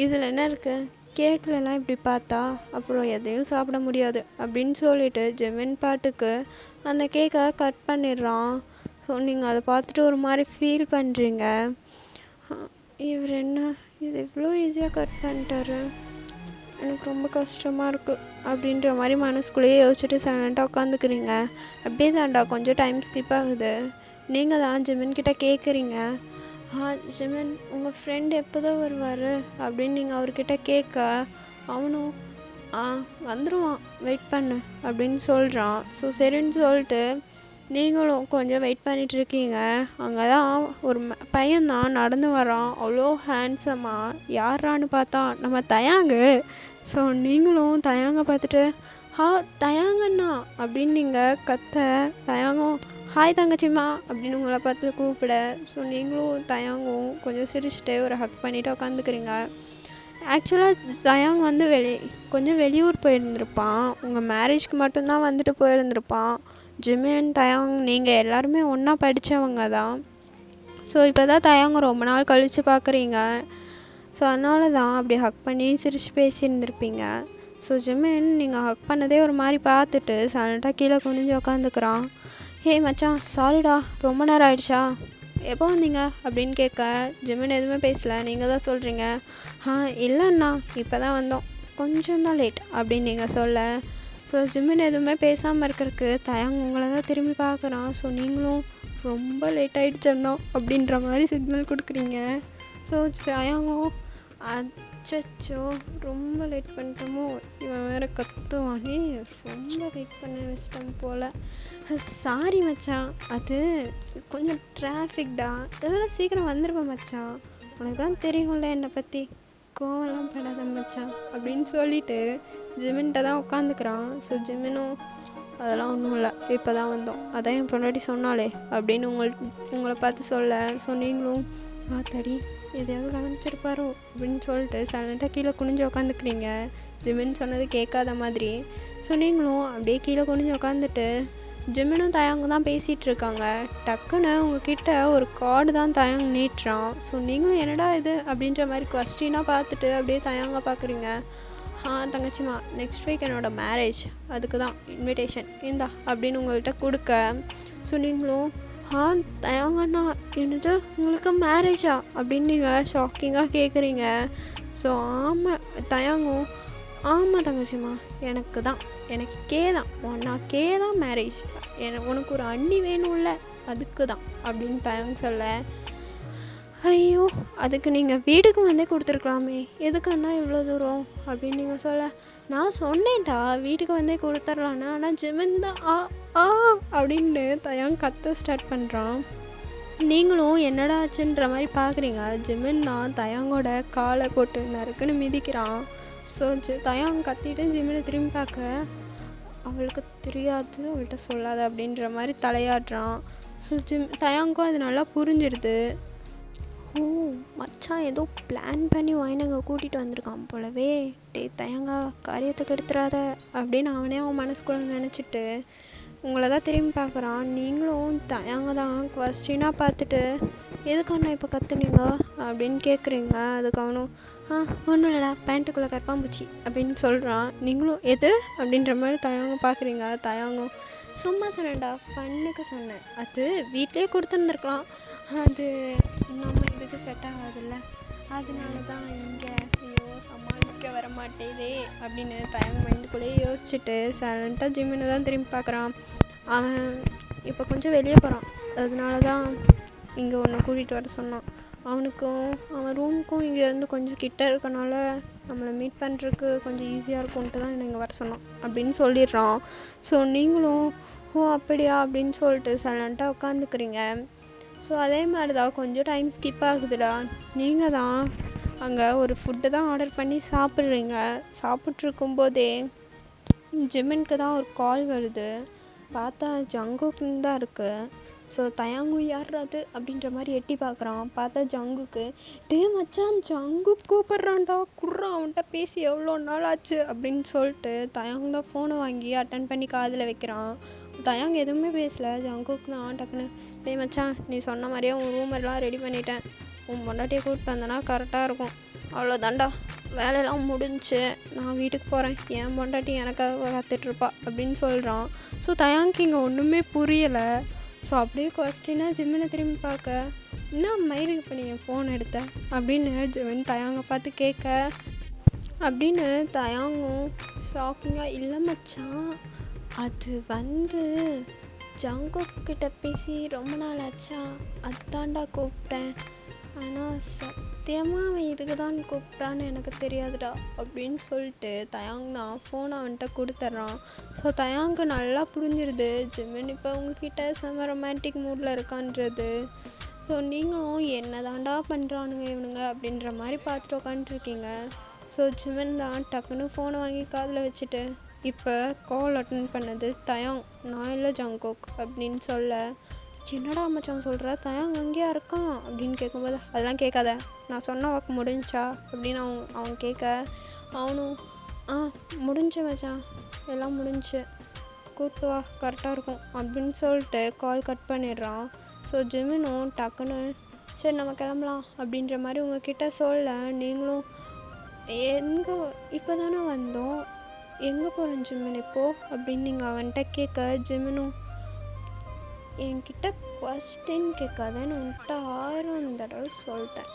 இதில் என்ன இருக்குது, கேக்லலாம் இப்படி பார்த்தா அப்புறம் எதையும் சாப்பிட முடியாது அப்படின்னு சொல்லிட்டு ஜிமின் பாட்டுக்கு அந்த கேக்கை கட் பண்ணிடுறான். ஸோ நீங்கள் அதை பார்த்துட்டு ஒரு மாதிரி ஃபீல் பண்ணுறீங்க. இவர் என்ன இது இவ்வளோ ஈஸியாக கட் பண்ணிட்டாரு, எனக்கு ரொம்ப கஷ்டமாக இருக்குது அப்படின்ற மாதிரி மனசுக்குள்ளேயே யோசிச்சுட்டு சைலண்ட்டாக உட்காந்துக்கிறீங்க. அப்படியே தாண்டா கொஞ்சம் டைம் ஸ்கிப் ஆகுது. நீங்கள் தான் ஜிமின்கிட்ட கேட்குறீங்க, ஜிமின் உங்கள் ஃப்ரெண்ட் எப்போ தான் வருவார் அப்படின்னு நீங்கள் அவர்கிட்ட கேட்க, அவனும் வந்துடுவான் வெயிட் பண்ணு அப்படின்னு சொல்கிறான். ஸோ சரின்னு சொல்லிட்டு நீங்களும் கொஞ்சம் வெயிட் பண்ணிகிட்ருக்கீங்க. அங்கே தான் ஒரு பையன்தான் நடந்து வரான், அவ்வளோ ஹேண்ட்ஸமாக. யாரான்னு பார்த்தா நம்ம தயாங்கு. ஸோ நீங்களும் தயாங்க பார்த்துட்டு, தயாங்கண்ணா அப்படின்னு நீங்கள் கத்த, தயாங்கும் ஹாய் தங்கச்சிம்மா அப்படின்னு உங்களை பார்த்து கூப்பிட. ஸோ நீங்களும் தயாங்கும் கொஞ்சம் சிரிச்சுட்டு ஒரு ஹக் பண்ணிவிட்டு உட்காந்துக்கிறீங்க. ஆக்சுவலாக தயாங் வந்து கொஞ்சம் வெளியூர் போயிருந்திருப்பான். உங்கள் மேரேஜ்க்கு மட்டும்தான் வந்துட்டு போயிருந்திருப்பான். ஜிமின் தயாங் நீங்கள் எல்லாருமே ஒன்றா படித்தவங்க தான். ஸோ இப்போ தான் தயாங்க ரொம்ப நாள் கழித்து பார்க்குறீங்க. ஸோ அதனால தான் அப்படி ஹக் பண்ணி சிரித்து பேசியிருந்திருப்பீங்க. ஸோ ஜிமின் நீங்கள் ஹக் பண்ணதே ஒரு மாதிரி பார்த்துட்டு சைலண்ட்டாக கீழே குனிஞ்சு உட்காந்துக்கிறான். ஹே மச்சான், சாரிடா, ரொம்ப நேரம் ஆயிடுச்சா, எப்போ வந்தீங்க அப்படின்னு கேட்க, ஜிமின் எதுவுமே பேசலை. நீங்கள் தான் சொல்கிறீங்க, இல்லைண்ணா இப்போ தான் வந்தோம், கொஞ்சம் தான் லேட் அப்படின்னு நீங்கள் சொல்ல. ஸோ ஜிமின் எதுவுமே பேசாமல் இருக்கிறதுக்கு தயாங் உங்களை தான் திரும்பி பார்க்குறான். ஸோ நீங்களும் ரொம்ப லேட் ஆகிடுச்சண்ணா அப்படின்ற மாதிரி சிக்னல் கொடுக்குறீங்க. ஸோ தயாங்கும் அச்சோ ரொம்ப லேட் பண்ணிட்டோமோ, இவன் வேறு கத்துவானே, ரொம்ப லேட் பண்ண வச்சிட்டோம் போல், சாரி மச்சான், அது கொஞ்சம் டிராஃபிக்டா, இதெல்லாம் சீக்கிரம் வந்துடுவேன் மச்சான், உனக்கு தான் தெரியும்ல என்னை பற்றி, கோவம்லாம் படாத மச்சான் அப்படின்னு சொல்லிட்டு ஜிமின்கிட்ட தான் உட்காந்துக்கிறான். ஸோ ஜிமினும் அதெல்லாம் ஒன்றும் இல்லை, இப்போ தான் வந்தோம், அதான் என் பொண்டாட்டி சொன்னாலே அப்படின்னு உங்களை பார்த்து சொல்ல. ஸோ நீங்களும் தடி எதையாவது கவனிச்சிருப்பாரோ அப்படின்னு சொல்லிட்டு சைலண்ட்டாக கீழே குனிஞ்சு உட்காந்துக்கிறீங்க, ஜிமின் சொன்னது கேட்காத மாதிரி. ஸோ நீங்களும் அப்படியே கீழே குனிஞ்சு உட்காந்துட்டு ஜிமினும் தயாங்க தான் பேசிகிட்டு இருக்காங்க. டக்குன்னு உங்ககிட்ட ஒரு கார்டு தான் தயாங்க நீட்டுறான். ஸோ நீங்களும் என்னடா இது அப்படின்ற மாதிரி கொஸ்டினாக பார்த்துட்டு அப்படியே தயாங்க பார்க்குறீங்க. தங்கச்சிம்மா, நெக்ஸ்ட் வீக் என்னோடய மேரேஜ், அதுக்கு தான் இன்விடேஷன் இந்தா அப்படின்னு உங்கள்கிட்ட கொடுக்க. ஸோ நீங்களும் தயாங்கண்ணா என்னது உங்களுக்கு மேரேஜா அப்படின்னு நீங்கள் ஷாக்கிங்காக கேட்குறீங்க. ஸோ ஆமாம் தயாங்கும், ஆமாம் தங்கச்சிம்மா எனக்கே தான் உனக்கே தான் மேரேஜ், உனக்கு ஒரு அண்ணி வேணும்ல அதுக்கு தான் அப்படின்னு தயாங்க சொல்ல. ஐயோ, அதுக்கு நீங்கள் வீட்டுக்கு வந்தே கொடுத்துருக்கலாமே, எதுக்குண்ணா இவ்வளோ தூரம் அப்படின்னு நீங்கள் சொல்ல. நான் சொன்னேன்டா வீட்டுக்கு வந்தே கொடுத்துர்லான்னா, ஆனால் ஜிமின் தான் அப்படின்னு தயாங் கத்த ஸ்டார்ட் பண்ணுறான். நீங்களும் என்னடா ஆச்சுன்ற மாதிரி பார்க்குறீங்க. ஜிமின் தான் தயாங்கோட காலை போட்டு நறுக்குன்னு மிதிக்கிறான். ஸோ தயாங் கத்திட்டு ஜிமினை திரும்பி பார்க்க, அவளுக்கு தெரியாது, அவள்கிட்ட சொல்லாத அப்படின்ற மாதிரி தலையாடுறான். ஸோ தயாங்கும் அது நல்லா புரிஞ்சிடுது. ஓ மச்சான் ஏதோ பிளான் பண்ணி வாங்கினாங்க கூட்டிகிட்டு வந்திருக்கான் போலவே, தயங்கா காரியத்துக்கு எடுத்துடாத அப்படின்னு அவனே அவன் மனசுக்குள்ள நினச்சிட்டு உங்களை தான் திரும்பி பார்க்குறான். நீங்களும் தயங்க தான் கொஸ்டினாக பார்த்துட்டு எதுக்காண்ணா இப்போ கற்றுனீங்க அப்படின்னு கேட்குறீங்க. அதுக்கு அவனும் ஒன்றும் இல்லைடா பேண்ட்டுக்குள்ளே கற்பாம்பூச்சி அப்படின்னு சொல்கிறான். நீங்களும் எது அப்படின்ற மாதிரி தயங்க பார்க்குறீங்க. தயங்கும், சும்மா சொன்னேன்டா ஃபன்னுக்கு சொன்னேன், அது வீட்டிலே கொடுத்துருந்துருக்கலாம், அது நம்ம இதுக்கு செட் ஆகாதுல்ல, அதனால தான் இங்கே ஐயோ சமாளிக்க வர மாட்டேதே அப்படின்னு தயங்க மைண்டுக்குள்ளேயே யோசிச்சுட்டு சைலண்ட்டாக ஜிம்மினை தான் திரும்பி பார்க்குறான். அவன் இப்போ கொஞ்சம் வெளியே போகிறான், அதனால தான் இங்கே ஒன்று கூட்டிகிட்டு வர சொன்னான். அவனுக்கும் அவன் ரூமுக்கும் இங்கேருந்து கொஞ்சம் கிட்ட இருக்கனால நம்மளை மீட் பண்ணுறதுக்கு கொஞ்சம் ஈஸியாக இருக்கும்ன்ட்டு தான் இங்கே வர சொன்னான் அப்படின்னு சொல்லிடுறான். ஸோ நீங்களும் அப்படியா அப்படின்னு சொல்லிட்டு சைலண்ட்டாக உட்காந்துக்கிறீங்க. ஸோ அதே மாதிரி தான் கொஞ்சம் டைம் ஸ்கிப் ஆகுதுடா. நீங்கள் தான் அங்கே ஒரு ஃபுட்டு தான் ஆர்டர் பண்ணி சாப்பிட்றீங்க. சாப்பிட்ருக்கும்போதே ஜிமினுக்கு தான் ஒரு கால் வருது. பார்த்தா ஜங்குக்குன்னு தான் இருக்குது. ஸோ தயாங்கு யார்றாது அப்படின்ற மாதிரி எட்டி பார்க்குறான். பார்த்தா ஜங்குக்கு, மச்சான் ஜங்கு கூப்பிட்றான்டா, குர்றான், அவன்கிட்ட பேசி எவ்வளோ நாள் ஆச்சு அப்படின்னு சொல்லிட்டு தயாங் தான் ஃபோனை வாங்கி அட்டன் பண்ணி காதில் வைக்கிறான். தயாங் எதுவுமே பேசலை. ஜங்குக்கு தான் டக்குன்னு, மச்சான் நீ சொன்ன மாதிரியே உன் ரூமெல்லாம் ரெடி பண்ணிட்டேன், உன் பொண்டாட்டியை கூப்பிட்டு வந்தேன்னா கரெக்டாக இருக்கும், அவ்வளோதான்டா, வேலையெல்லாம் முடிஞ்சு நான் வீட்டுக்கு போகிறேன், என் பொண்டாட்டி எனக்காக காத்துட்ருப்பா அப்படின்னு சொல்கிறான். ஸோ தயாங்க்கு இங்கே ஒன்றுமே புரியலை. ஸோ அப்படியே கொஸ்டினாக ஜிம்மினை திரும்பி பார்க்க, என்ன மயிருக்கு இப்போ நீங்கள் ஃபோன் எடுத்த அப்படின்னு ஜிமின் தயாங்க பார்த்து கேட்க, அப்படின்னு தயாங்கும் ஷாக்கிங்காக, இல்லை மச்சான் அது ஜங்குக்கிட்ட பேசி ரொம்ப நாள் ஆச்சா, அதான்டா கூப்பிட்டேன், ஆனால் சத்தியமாக அவன் இதுக்கு தான் கூப்பிட்டான்னு எனக்கு தெரியாதுடா அப்படின்னு சொல்லிட்டு தயாங் தான் ஃபோனை அவன்கிட்ட கொடுத்துட்றான். ஸோ தயாங்கு நல்லா புரிஞ்சிருது ஜிமின் இப்போ உங்ககிட்ட செம்ம ரொமான்டிக் மூடில் இருக்கான்றது. ஸோ நீங்களும் என்ன தாண்டா பண்ணுறானுங்க இவனுங்க அப்படின்ற மாதிரி பார்த்துட்டு உட்காந்துருக்கீங்க. ஸோ ஜிமின் தான் டக்குன்னு ஃபோனை வாங்கி காதில் வச்சுட்டு, இப்போ கால் அட்டன் பண்ணது தயாங், நான் இல்லை ஜங்கோக் அப்படின்னு சொல்ல, என்னடா மச்சான் சொல்கிற, தயாங் அங்கேயா இருக்கான் அப்படின்னு கேட்கும்போது, அதெல்லாம் கேட்காத, நான் சொன்ன ஒர்க் முடிஞ்சா அப்படின்னு அவன் கேட்க, அவனும் முடிஞ்சு மச்சான், எல்லாம் முடிஞ்சு, கூப்பிட்டு வா கரெக்டாக இருக்கும் அப்படின்னு சொல்லிட்டு கால் கட் பண்ணிடுறான். ஸோ ஜிமினும் டக்குன்னு சரி நம்ம கிளம்பலாம் அப்படின்ற மாதிரி உங்ககிட்ட சொல்ல, நீங்களும் எங்கே இப்போ தானே வந்தோம், எங்கே போகிறேன் ஜிமின் இப்போ அப்படின்னு நீங்கள் அவன்கிட்ட கேட்க, ஜிமினும் என்கிட்ட கொஸ்டின் கேட்காதேன்னு உன்கிட்ட 1000 தடவை சொல்லிட்டேன்,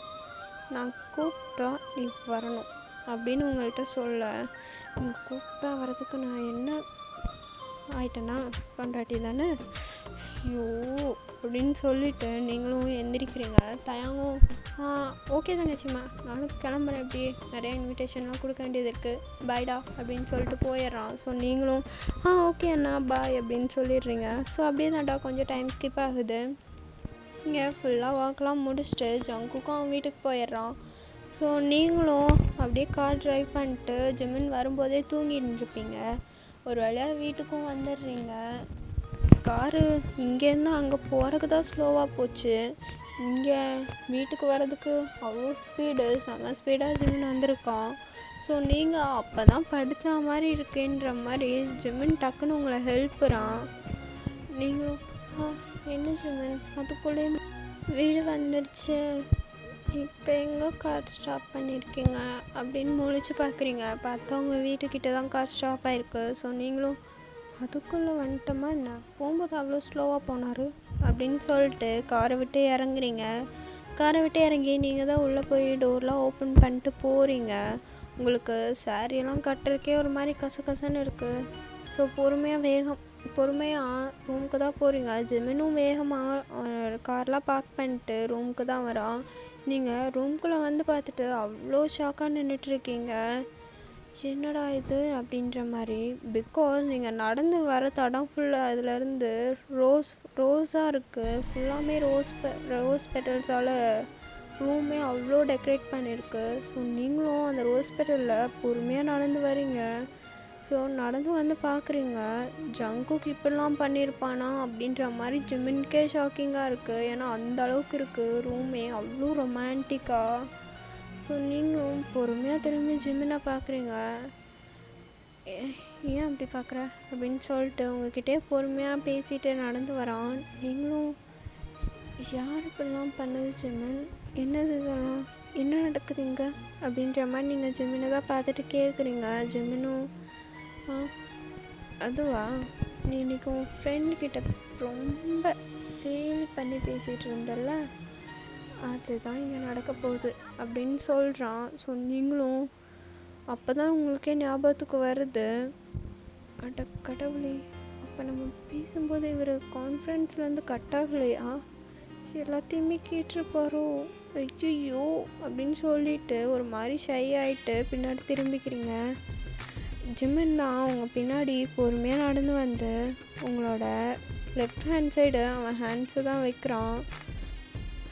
நான் கூப்பிட்டா நீ வரணும் அப்படின்னு உங்கள்கிட்ட சொல்ல, நீங்கள் கூப்பிட்டா வரதுக்கு நான் என்ன ஆயிட்டேன்னா பொண்டாட்டி தானே, ஐயோ அப்படின்னு சொல்லிவிட்டு நீங்களும் எந்திரிக்கிறீங்க. தயாங்கும் ஓகே தங்கச்சிம்மா நானும் கிளம்புறேன், இப்படியே நிறையா இன்விடேஷன்லாம் கொடுக்க வேண்டியது இருக்குது, பாய்டா அப்படின்னு சொல்லிட்டு போயிடுறான். ஸோ நீங்களும் ஓகே அண்ணா பாய் அப்படின்னு சொல்லிடுறீங்க. ஸோ அப்படியே தான்டா கொஞ்சம் டைம் ஸ்கிப் ஆகுது. இங்கே ஃபுல்லாக ஒர்க்லாம் முடிச்சுட்டு ஜங்குக்கும் அவன் வீட்டுக்கு போயிடுறான். ஸோ நீங்களும் அப்படியே கார் ட்ரைவ் பண்ணிட்டு ஜிமின் வரும்போதே தூங்கிட்டு இருப்பீங்க. ஒரு வழியாக வீட்டுக்கும் வந்துடுறீங்க. காரு இங்கேருந்து அங்கே போகிறதுக்கு தான் ஸ்லோவாக போச்சு. இங்கே வீட்டுக்கு வர்றதுக்கு அவ்வளோ ஸ்பீடு, செம்ம ஸ்பீடாக ஜிமின் வந்திருக்கான். ஸோ நீங்கள் அப்போ தான் படித்த மாதிரி இருக்கேன்ற மாதிரி ஜிமின் டக்குன்னு உங்களை ஹெல்ப்புறான். நீங்களும் என்ன ஜிமின் அதுக்குள்ளே வீடு வந்துடுச்சு, இப்போ எங்கே கார் ஸ்டாப் பண்ணியிருக்கீங்க அப்படின்னு முழிச்சு பார்க்குறீங்க. பார்த்தா உங்கள் வீட்டுக்கிட்ட தான் கார் ஸ்டாப் ஆகிருக்கு. ஸோ நீங்களும் அதுக்குள்ளே வந்துட்டோமா என்ன, போகும்போது அவ்வளோ ஸ்லோவாக போனார் அப்படின்னு சொல்லிட்டு காரை விட்டு இறங்குறீங்க. காரை விட்டு இறங்கி நீங்கள் தான் உள்ளே போய் டோர்லாம் ஓப்பன் பண்ணிட்டு போகிறீங்க. உங்களுக்கு சாரியெல்லாம் கட்டுறதுக்கே ஒரு மாதிரி கசகசன்னு இருக்குது. ஸோ பொறுமையாக ரூமுக்கு தான் போகிறீங்க. ஜிமினும் வேகமாக கார்லாம் பார்க் பண்ணிட்டு ரூமுக்கு தான் வரான். நீங்கள் ரூம்குள்ளே வந்து பார்த்துட்டு அவ்வளோ ஷாக்காக நின்றுட்டுருக்கீங்க. என்னடா இது அப்படின்ற மாதிரி. பிகாஸ் நீங்கள் நடந்து வர தடம் ஃபுல்லாக அதுலேருந்து ரோஸாக இருக்குது. ஃபுல்லாமே ரோஸ் பெட்டல்ஸால் ரூமே அவ்வளோ டெக்கரேட் பண்ணியிருக்கு. ஸோ நீங்களும் அந்த ரோஸ் பெட்டலில் பொறுமையாக நடந்து வரீங்க. ஸோ நடந்து வந்து பார்க்குறீங்க, ஜங்குக்கு இப்படிலாம் பண்ணியிருப்பானா அப்படின்ற மாதிரி ஜிமின்கே ஷாக்கிங்காக இருக்குது. ஏன்னா அந்த அளவுக்கு இருக்குது ரூமே, அவ்வளோ ரொமான்டிக்காக. ஸோ நீங்களும் பொறுமையாக திரும்பி ஜிமினை பார்க்குறீங்க. ஏன் அப்படி பார்க்குற அப்படின்னு சொல்லிட்டு உங்ககிட்டே பொறுமையாக பேசிகிட்டு நடந்து வரான். நீங்களும் யார் இப்படிலாம் பண்ணது ஜிமின், என்னது இதெல்லாம், என்ன நடக்குதுங்க அப்படின்ற மாதிரி நீங்கள் ஜிமினை தான் பார்த்துட்டு கேட்குறீங்க. ஜிமினும் அதுவா, நீ இன்னைக்கு உன் ஃப்ரெண்டுக்கிட்ட ரொம்ப ஃபீல் பண்ணி பேசிகிட்டு இருந்தல்ல, அதுதான் இங்கே நடக்க போகுது அப்படின்னு சொல்கிறான். ஸோ நீங்களும் அப்போ தான் உங்களுக்கே ஞாபகத்துக்கு வருது, அட கடவுளே, அப்போ நம்ம பேசும்போது இவர் கான்ஃபரன்ஸ்லேருந்து கட் ஆகலையா, எல்லாத்தையுமே கேட்டிருப்பாரோ, ஐயோ அப்படின்னு சொல்லிட்டு ஒரு மாதிரி ஷை ஆகிட்டு பின்னாடி திரும்பிக்கிறீங்க. ஜிமின் தான் உங்கள் பின்னாடி பொறுமையாக நடந்து வந்து உங்களோட லெஃப்ட் ஹேண்ட் சைடு அவன் ஹேண்ட்ஸை தான் வைக்கிறான்.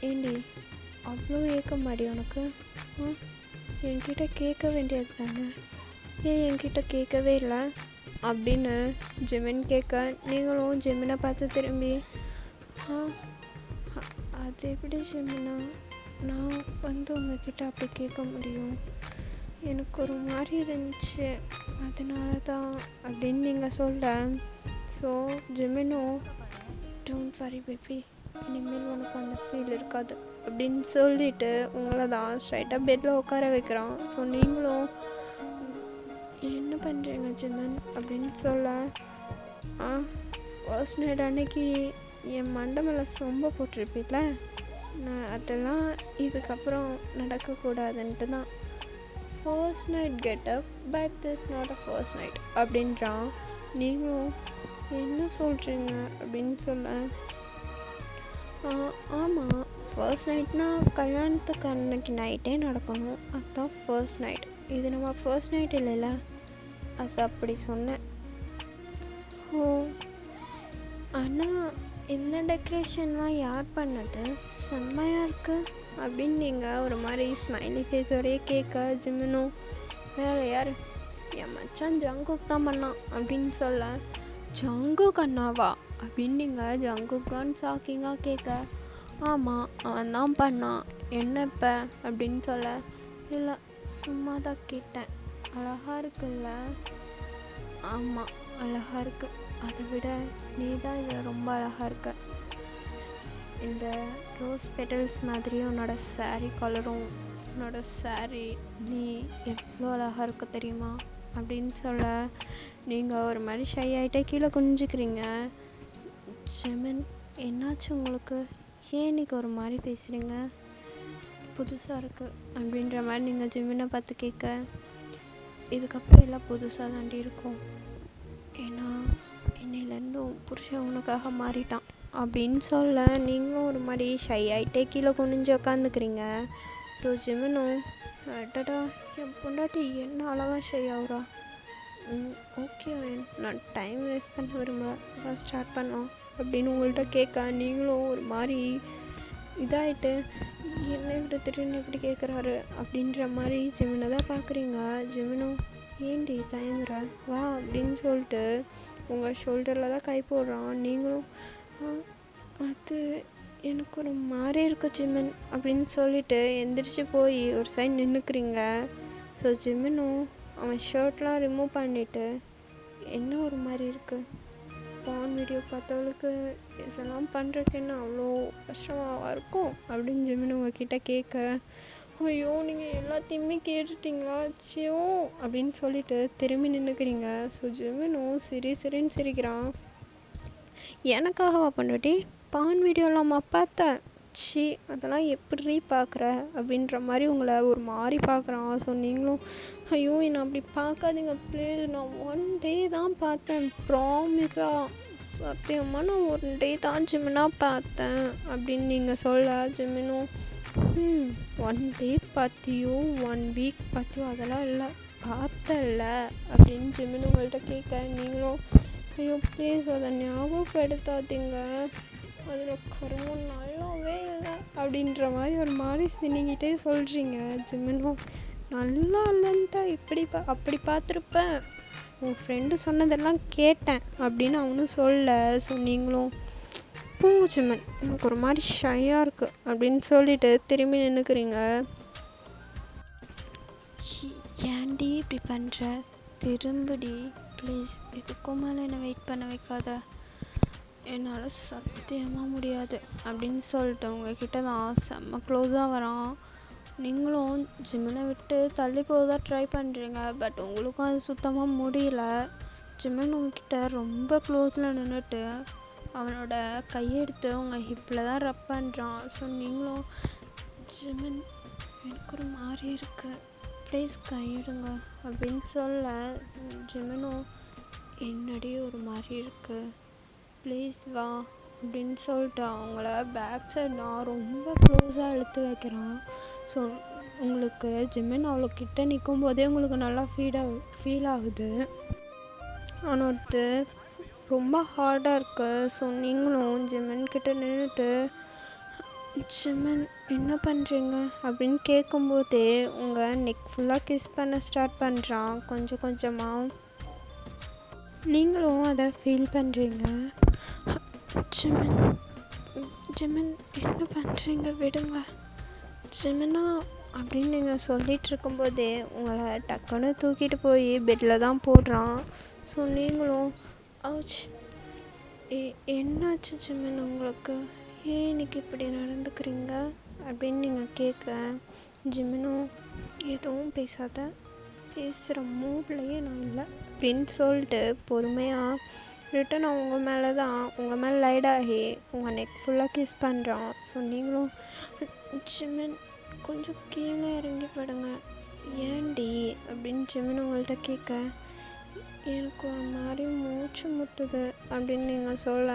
ஏண்டி அவ்வளோ ஏக்கமாடி உனக்கு, என்கிட்ட கேட்க வேண்டியது தானே, ஏன் என்கிட்ட கேட்கவே இல்லை அப்படின்னு ஜிமின் கேட்க, நீங்களும் ஜிமினை பார்த்து திரும்பி அது எப்படி ஜிமினா, நான் வந்து உங்ககிட்ட அப்படி கேட்க முடியும், எனக்கு ஒரு மாதிரி இருந்துச்சு அதனால தான் அப்படின்னு நீங்கள் சொல்ல. ஸோ ஜிமினும் டோன்ட் வரி பேபி, இனிமேல் உனக்கு அந்த ஃபீல் இருக்காது அப்படின்னு சொல்லிட்டு உங்களை தான் ஸ்ட்ரைட்டாக பெட்டில் உட்கார வைக்கிறான். ஸோ நீங்களும் என்ன பண்ணுறீங்க ஜிமின் அப்படின்னு சொல்ல, ஃபர்ஸ்ட் நைட் அன்னைக்கு என் மண்டை மேலே சொம்ப போட்டிருப்பீங்கள, நான் அதெல்லாம் இதுக்கப்புறம் நடக்கக்கூடாதுன்ட்டு தான் first night getup, but this not a first night அப்படின்றான். நீங்களும் என்ன சொல்கிறீங்க அப்படின்னு சொல்ல, ஆமாம் ஃபர்ஸ்ட் நைட்னால் கல்யாணத்துக்கு அன்னைக்கு நைட்டே நடக்கணும், அதுதான் ஃபர்ஸ்ட் நைட், இது நம்ம ஃபர்ஸ்ட் நைட் இல்லைல்ல, அது அப்படி சொன்னேன். ஓ, ஆனால் இந்த டெக்கரேஷன்லாம் யார் பண்ணது, செம்மையாக இருக்குது அப்படின்னு நீங்கள் ஒரு மாதிரி ஸ்மைலி ஃபேஸோடையே கேட்க, ஜிமினும் வேறு யார், என் மச்சான் ஜங்குக் தான் பண்ணான் அப்படின்னு சொல்ல, ஜங்குக் அண்ணாவா அப்படின்னு நீங்கள் ஜங்குக்கான்னு ஷாக்கிங்காக கேட்க, ஆமாம் அவன் தான் பண்ணான், என்ன இப்போ அப்படின்னு சொல்ல, இல்லை சும்மா தான் கேட்டேன், அழகாக இருக்குல்ல, ஆமாம் அழகாக இருக்கு, அதை விட நீ தான் இதில் ரொம்ப அழகாக இருக்க, இந்த ரோஸ் பெட்டல்ஸ் மாதிரி உன்னோட சாரீ கலரும், உன்னோட சாரீ நீ எவ்வளோ அழகாக இருக்க தெரியுமா அப்படின்னு சொல்ல, நீங்கள் ஒரு மாதிரி ஷை ஆகிட்டே கீழே குனிஞ்சிக்கிறீங்க. ஜிமின் என்னாச்சு உங்களுக்கு, ஏன் இன்றைக்கி ஒரு மாதிரி பேசுகிறீங்க, புதுசாக இருக்குது அப்படின்ற மாதிரி நீங்கள் ஜிமினை பார்த்து கேட்க, இதுக்கப்புறம் எல்லாம் புதுசாக தாண்டி இருக்கும், ஏன்னா இன்னையிலேருந்து புருஷன் உனக்காக மாறிட்டான் அப்படின்னு சொல்ல, நீங்களும் ஒரு மாதிரி ஷை ஆகிட்டே கீழே குனிஞ்சு உட்காந்துக்கிறீங்க. ஸோ ஜிமினும் அடடா என் பொண்டாட்டி என்ன அழகாக ஷை ஆகுறா, ஓகே நான் டைம் வேஸ்ட் பண்ண விரும்பல, ஸ்டார்ட் பண்ணோம் அப்படின்னு உங்கள்கிட்ட கேட்க, நீங்களும் ஒரு மாதிரி இதாகிட்டு என்ன இப்படி திடீர்னு எப்படி கேட்குறாரு அப்படின்ற மாதிரி ஜிமினை தான் பார்க்குறீங்க. ஜிமினும் ஏண்டி தயங்குற வா அப்படின்னு சொல்லிட்டு உங்கள் ஷோல்டரில் தான் கை போடுறான். நீங்களும் அது எனக்கு ஒரு மாதிரி இருக்கு ஜிமின் அப்படின்னு சொல்லிட்டு எந்திரிச்சு போய் ஒரு சைடு நின்றுக்குறீங்க. ஸோ ஜிமினும் அவன் ஷர்ட்லாம் ரிமூவ் பண்ணிவிட்டு என்ன ஒரு மாதிரி இருக்குது, பான் வீடியோ பார்த்தவளுக்கு இதெல்லாம் பண்ணுறதுக்கு என்ன அவ்வளோ கஷ்டமாக இருக்கும் அப்படின்னு ஜிமின் உங்ககிட்ட கேட்க, ஐயோ நீங்கள் எல்லாத்தையுமே கேட்டுட்டிங்களா சியோ அப்படின்னு சொல்லிட்டு திரும்பி நின்றுக்கிறீங்க. ஸோ ஜிமினும் சிரின்னு சிரிக்கிறான். எனக்காகவா பண்ணுட்டி பான் வீடியோலாமா பார்த்தேன், சி அதெல்லாம் எப்படி பார்க்குற அப்படின்ற மாதிரி உங்களை ஒரு மாதிரி பார்க்குறான். ஸோ நீங்களும் ஐயோ என்னை அப்படி பார்க்காதீங்க ப்ளீஸ், நான் 1 day தான் பார்த்தேன், ப்ராமிஸாக சத்தியமாக நான் 1 day தான் ஜிமினா பார்த்தேன் அப்படின்னு நீங்கள் சொல்ல. ஜிமினும் 1 day பார்த்தியோ 1 week பார்த்தியோ அதெல்லாம் இல்லை பார்த்தல அப்படின்னு ஜிமின் உங்கள்கிட்ட கேட்க, நீங்களும் ஐயோ ப்ளீஸ் அதை ஞாபகப்படுத்தாதீங்க, அதில் கருமம் நல்லாவே இல்லை அப்படின்ற மாதிரி ஒரு மாதிரி சினிங்கிட்டே சொல்கிறீங்க. ஜிமினும் நல்லா இல்லைன்ட்டா இப்படி அப்படி பார்த்துருப்பேன், உன் ஃப்ரெண்டு சொன்னதெல்லாம் கேட்டேன் அப்படின்னு அவனும் சொல்ல. ஸோ நீங்களும் பூங்கு ஜிமின் எனக்கு ஒரு மாதிரி ஷையாக இருக்குது அப்படின்னு சொல்லிட்டு திரும்பி நின்றுக்கிறீங்க. ஏன்டி இப்படி பண்ணுற, திரும்படி ப்ளீஸ், இதுக்கும் மேலே என்னை வெயிட் பண்ண வைக்காத, என்னால் சத்தியமாக முடியாது அப்படின்னு சொல்லிட்டு உங்ககிட்ட தான் செம்ம க்ளோஸாக வரான். நீங்களும் ஜிமினை விட்டு தள்ளி போக ட்ரை பண்ணுறீங்க, பட் உங்களுக்கும் அது சுத்தமாக முடியல. ஜிமின் உங்ககிட்ட ரொம்ப க்ளோஸில் நின்றுட்டு அவனோட கையெடுத்து உங்கள் ஹிப்பில் தான் ரப் பண்ணுறான். ஸோ நீங்களும் ஜிமின் எனக்கு ஒரு மாதிரி இருக்குது ப்ளீஸ் கையிடுங்க அப்படின்னு சொல்ல. ஜிமினும் என்னடி ஒரு மாதிரி இருக்குது ப்ளீஸ் வா அப்படின்னு சொல்லிட்டு அவங்கள பேக் சைட் நான் ரொம்ப க்ளோஸாக இழுத்து வைக்கிறான். ஸோ உங்களுக்கு ஜிமின் அவ்வளோ கிட்ட நிற்கும் போதே உங்களுக்கு நல்லா ஃபீல் ஆகுது. அவனோடது ரொம்ப ஹார்டாக இருக்குது. ஸோ நீங்களும் ஜிமின் கிட்ட நின்றுட்டு ஜிமின் என்ன பண்ணுறீங்க அப்படின்னு கேட்கும்போதே உங்கள் நெக் ஃபுல்லாக கிஸ் பண்ண ஸ்டார்ட் பண்ணுறான் கொஞ்சம் கொஞ்சமாக. நீங்களும் அதை ஃபீல் பண்ணுறீங்க. ஜிமின் ஜிமின் என்ன பண்ணுறீங்க விடுங்க ஜிமினா அப்படின்னு நீங்கள் சொல்லிகிட்டு இருக்கும்போதே உங்களை டக்குன்னு தூக்கிட்டு போய் பெட்டில் தான் போடுறான். ஸோ நீங்களும் அவுச் என்னாச்சு ஜிமின் உங்களுக்கு, ஏன் இன்னைக்கு இப்படி நடந்துக்கிறீங்க அப்படின்னு நீங்கள் கேட்க. ஜிமினும் எதுவும் பேசாத, பேசுகிற மூட்லேயே நான் இல்லை அப்படின்னு சொல்லிட்டு பொறுமையாக ரிட்டன் அவங்க மேலே தான் உங்கள் மேலே லைட் ஆகி உங்கள் நெக் ஃபுல்லாக கிஸ் பண்ணுறான். ஸோ நீங்களும் ஜிமின் கொஞ்சம் கீழே இறங்கி படுங்க ஏன்டி அப்படின்னு ஜிமின் உங்கள்கிட்ட கேட்க, எனக்கு ஒரு மாதிரி மூச்சு முட்டுது அப்படின்னு நீங்கள் சொல்ல.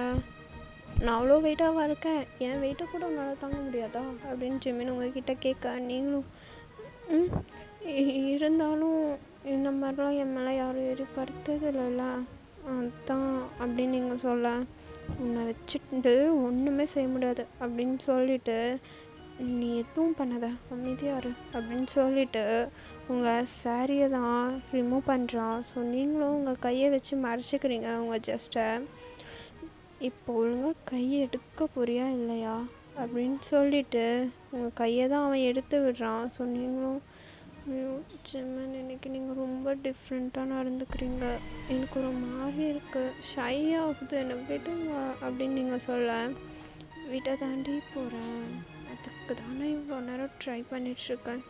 நான் அவ்வளோ வெயிட்டாக இருக்கேன், என் வெயிட்டை கூட உன்னால் தாங்க முடியாதா அப்படின்னு ஜிமின் உங்ககிட்ட கேட்க. நீங்களும் இருந்தாலும் இந்த மாதிரிலாம் என் மேலே யாரும் ஏறி படுத்தது இல்லைல்ல அதான் அப்படின்னு நீங்கள் சொல்ல. உன்னை வச்சுட்டு ஒன்றுமே செய்ய முடியாது அப்படின்னு சொல்லிவிட்டு நீ எதுவும் பண்ணாத அமைதியாரு அப்படின்னு சொல்லிவிட்டு உங்கள் சாரியை தான் ரிமூவ் பண்ணுறான். ஸோ நீங்களும் உங்கள் கையை வச்சு மறைச்சிக்கிறீங்க உங்கள் ஜஸ்ட்டை. இப்போ ஒழுங்காக கையை எடுக்க போறியா இல்லையா அப்படின்னு சொல்லிவிட்டு உங்கள் கையை தான் அவன் எடுத்து விடுறான். ஸோ நீங்களும் ஐயோ ஜிமின் இன்னைக்கு நீங்கள் ரொம்ப டிஃப்ரெண்ட்டாக நடந்துக்கிறீங்க, எனக்கு ஒரு மாதிரி இருக்குது, ஷை ஆகுது, என்னை விடுங்க அப்படின்னு நீங்கள் சொல்ல. விட தாண்டி போகிறேன், அதுக்கு தானே இவ்வளோ நேரம் ட்ரை பண்ணிகிட்ருக்கேன்,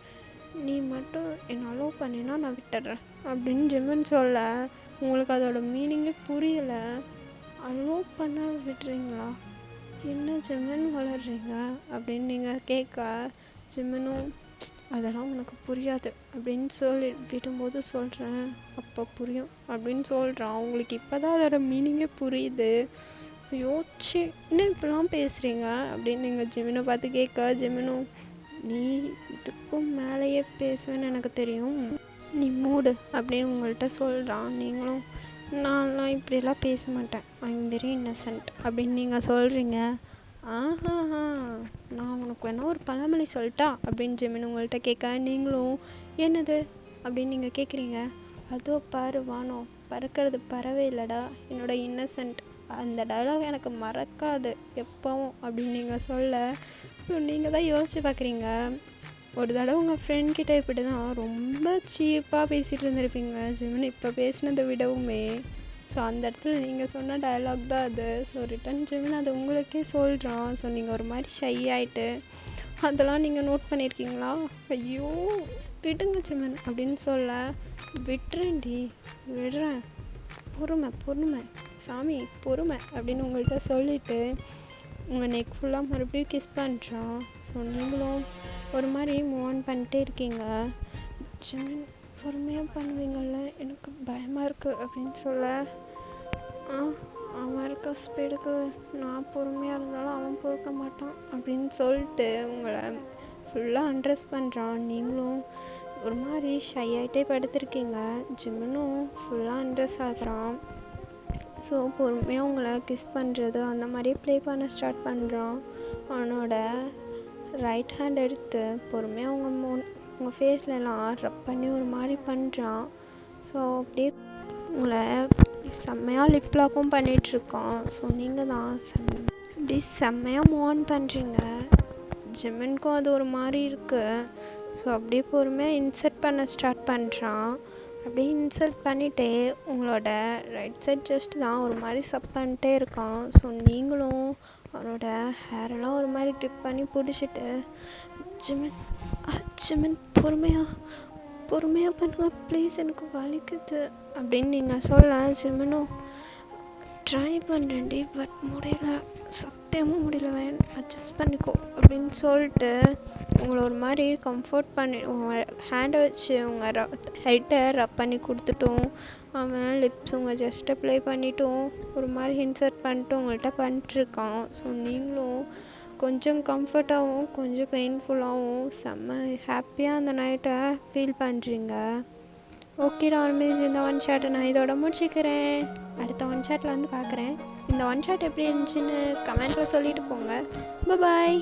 நீ மட்டும் என்னை அலோவ் பண்ணினா நான் விட்டுடுறேன் அப்படின்னு ஜிமின் சொல்ல. உங்களுக்கு அதோட மீனிங்கே புரியலை. அலோவ் பண்ண விடுறீங்களா, என்ன ஜிமின் வளர்றீங்க அப்படின்னு நீங்கள் கேட்க. ஜிமினும் அதெல்லாம் உனக்கு புரியாது அப்படின்னு சொல்லி விடும்போது சொல்கிறேன் அப்போ புரியும் அப்படின்னு சொல்கிறான். அவங்களுக்கு இப்போ தான் அதோட மீனிங்கே புரியுது. யோசிச்சு இன்னும் இப்படிலாம் பேசுகிறீங்க அப்படின்னு நீங்கள் ஜிமினை பார்த்து கேட்க. ஜிமினும் நீ இதுக்கும் மேலேயே பேசுவேன்னு எனக்கு தெரியும், நீ மூடு அப்படின்னு உங்கள்கிட்ட சொல்கிறான். நீங்களும் நான்லாம் இப்படியெல்லாம் பேச மாட்டேன், ஐ எம் வெரி இன்னசென்ட் அப்படின்னு நீங்கள் சொல்கிறீங்க. ஆஹாஹா! நான் உனக்கு வேணா ஒரு பழமொழி சொல்லட்டா? அப்படின்னு ஜெமினி உங்கள்கிட்ட கேட்க, நீங்களும் என்னது அப்படின்னு நீங்கள் கேட்குறீங்க. அதோ பாரு வானம், பறக்கிறது பறவை இல்லைடா, என்னோட இன்னசென்ட். அந்த டயலாக் எனக்கு மறக்காது எப்போவும் அப்படின்னு நீங்கள் சொல்ல, ஸோ நீங்கள் தான் யோசிச்சு பார்க்குறீங்க. ஒரு தடவை உங்கள் ஃப்ரெண்ட் கிட்ட இப்படி தான் ரொம்ப சீப்பாக பேசிகிட்டு இருந்திருப்பீங்க ஜெமினி இப்போ பேசினதை விடவுமே. ஸோ அந்த இடத்துல நீங்கள் சொன்ன டயலாக் தான் அது. ஸோ ரிட்டன் ஜெமினி அது உங்களுக்கே சொல்கிறான். ஸோ நீங்கள் ஒரு மாதிரி ஷை ஆகிட்டு அதெல்லாம் நீங்கள் நோட் பண்ணியிருக்கீங்களா? ஐயோ விடுங்க ஜெமினி அப்படின்னு சொல்ல, விட்டுறேன்டி விடுறேன், பொறுமை பொறுமை சாமி பொறுமை அப்படின்னு உங்கள்கிட்ட சொல்லிவிட்டு உங்கள் நெக் ஃபுல்லாக மறுபடியும் கிஸ் பண்ணுறான். ஸோ நீங்களும் ஒரு மாதிரி மூவ் ஆன் பண்ணிட்டே இருக்கீங்க. ஜெமின் பொறுமையாக பண்ணுவீங்கள்ல, எனக்கு பயமாக இருக்குது அப்படின்னு சொல்ல, அவன் இருக்க ஸ்பீடுக்கு நான் பொறுமையாக இருந்தாலும் அவன் பொறுக்க மாட்டான் அப்படின்னு சொல்லிட்டு உங்களை ஃபுல்லாக அண்ட்ரெஸ் பண்ணுறான். நீங்களும் ஒரு மாதிரி ஷை ஆகிட்டே படுத்திருக்கீங்க. ஜிம்முனும் ஃபுல்லாக அண்ட்ரெஸ் ஆகுறான். ஸோ பொறுமையாக உங்களை கிஸ் பண்ணுறது அந்த மாதிரி ப்ளே பண்ண ஸ்டார்ட் பண்ணுறான். அவனோட ரைட் ஹேண்ட் எடுத்து பொறுமையாக உங்கள் ஃபேஸ்லலாம் ரப் பண்ணி ஒரு மாதிரி பண்ணுறான். ஸோ அப்படியே உங்களை செம்மையாக லிப் லாக்கும் பண்ணிகிட்ருக்கான். ஸோ நீங்கள் தான் அப்படி செம்மையாக மூவ் ஆன் பண்ணுறீங்க. ஜெமினுக்கும் அது ஒரு மாதிரி இருக்குது. ஸோ அப்படியே பொறுமையாக இன்சர்ட் பண்ண ஸ்டார்ட் பண்ணுறான். அப்படியே இன்சர்ட் பண்ணிகிட்டே உங்களோட ரைட் சைட் ஜஸ்ட் தான் ஒரு மாதிரி சப் பண்ணிட்டே இருக்கான். ஸோ நீங்களும் அவனோட ஹேரெல்லாம் ஒரு மாதிரி கிரிப் பண்ணி பிடிச்சிட்டு, ஜெமின் பொறுமையாக பண்ணுங்க ப்ளீஸ், எனக்கு வலிக்குது அப்படின்னு நீங்கள் சொல்ல, ஜெமினும் ட்ரை பண்ணுறேன்டி பட் முடியல, சத்தியமும் முடியல, அட்ஜஸ்ட் பண்ணிக்கோ அப்படின்னு சொல்லிட்டு உங்களை ஒரு மாதிரி கம்ஃபர்ட் பண்ணி உங்கள் ஹேண்டை வச்சு உங்கள் ஹெட்டை ரப் பண்ணி கொடுத்துட்டும், அவன் லிப்ஸ் உங்கள் ஜஸ்ட்டை ப்ளே பண்ணிட்டும் ஒரு மாதிரி இன்சர்ட் பண்ணிட்டு உங்கள்கிட்ட பண்ணிட்டுருக்கான். ஸோ நீங்களும் கொஞ்சம் கம்ஃபர்ட்டாகவும் கொஞ்சம் பெயின்ஃபுல்லாகவும் செம்ம ஹாப்பியாக அந்த நைட்டை ஃபீல் பண்ணுறீங்க. ஓகேடா ஆல்மேஸ், இந்த ஒன் ஷாட்டை நான் இதோட முடிச்சுக்கிறேன். அடுத்த ஒன் ஷாட்டில் வந்து பார்க்குறேன். இந்த ஒன் ஷாட் எப்படி இருந்துச்சுன்னு கமெண்ட்டில் சொல்லிட்டு போங்க. பாய்.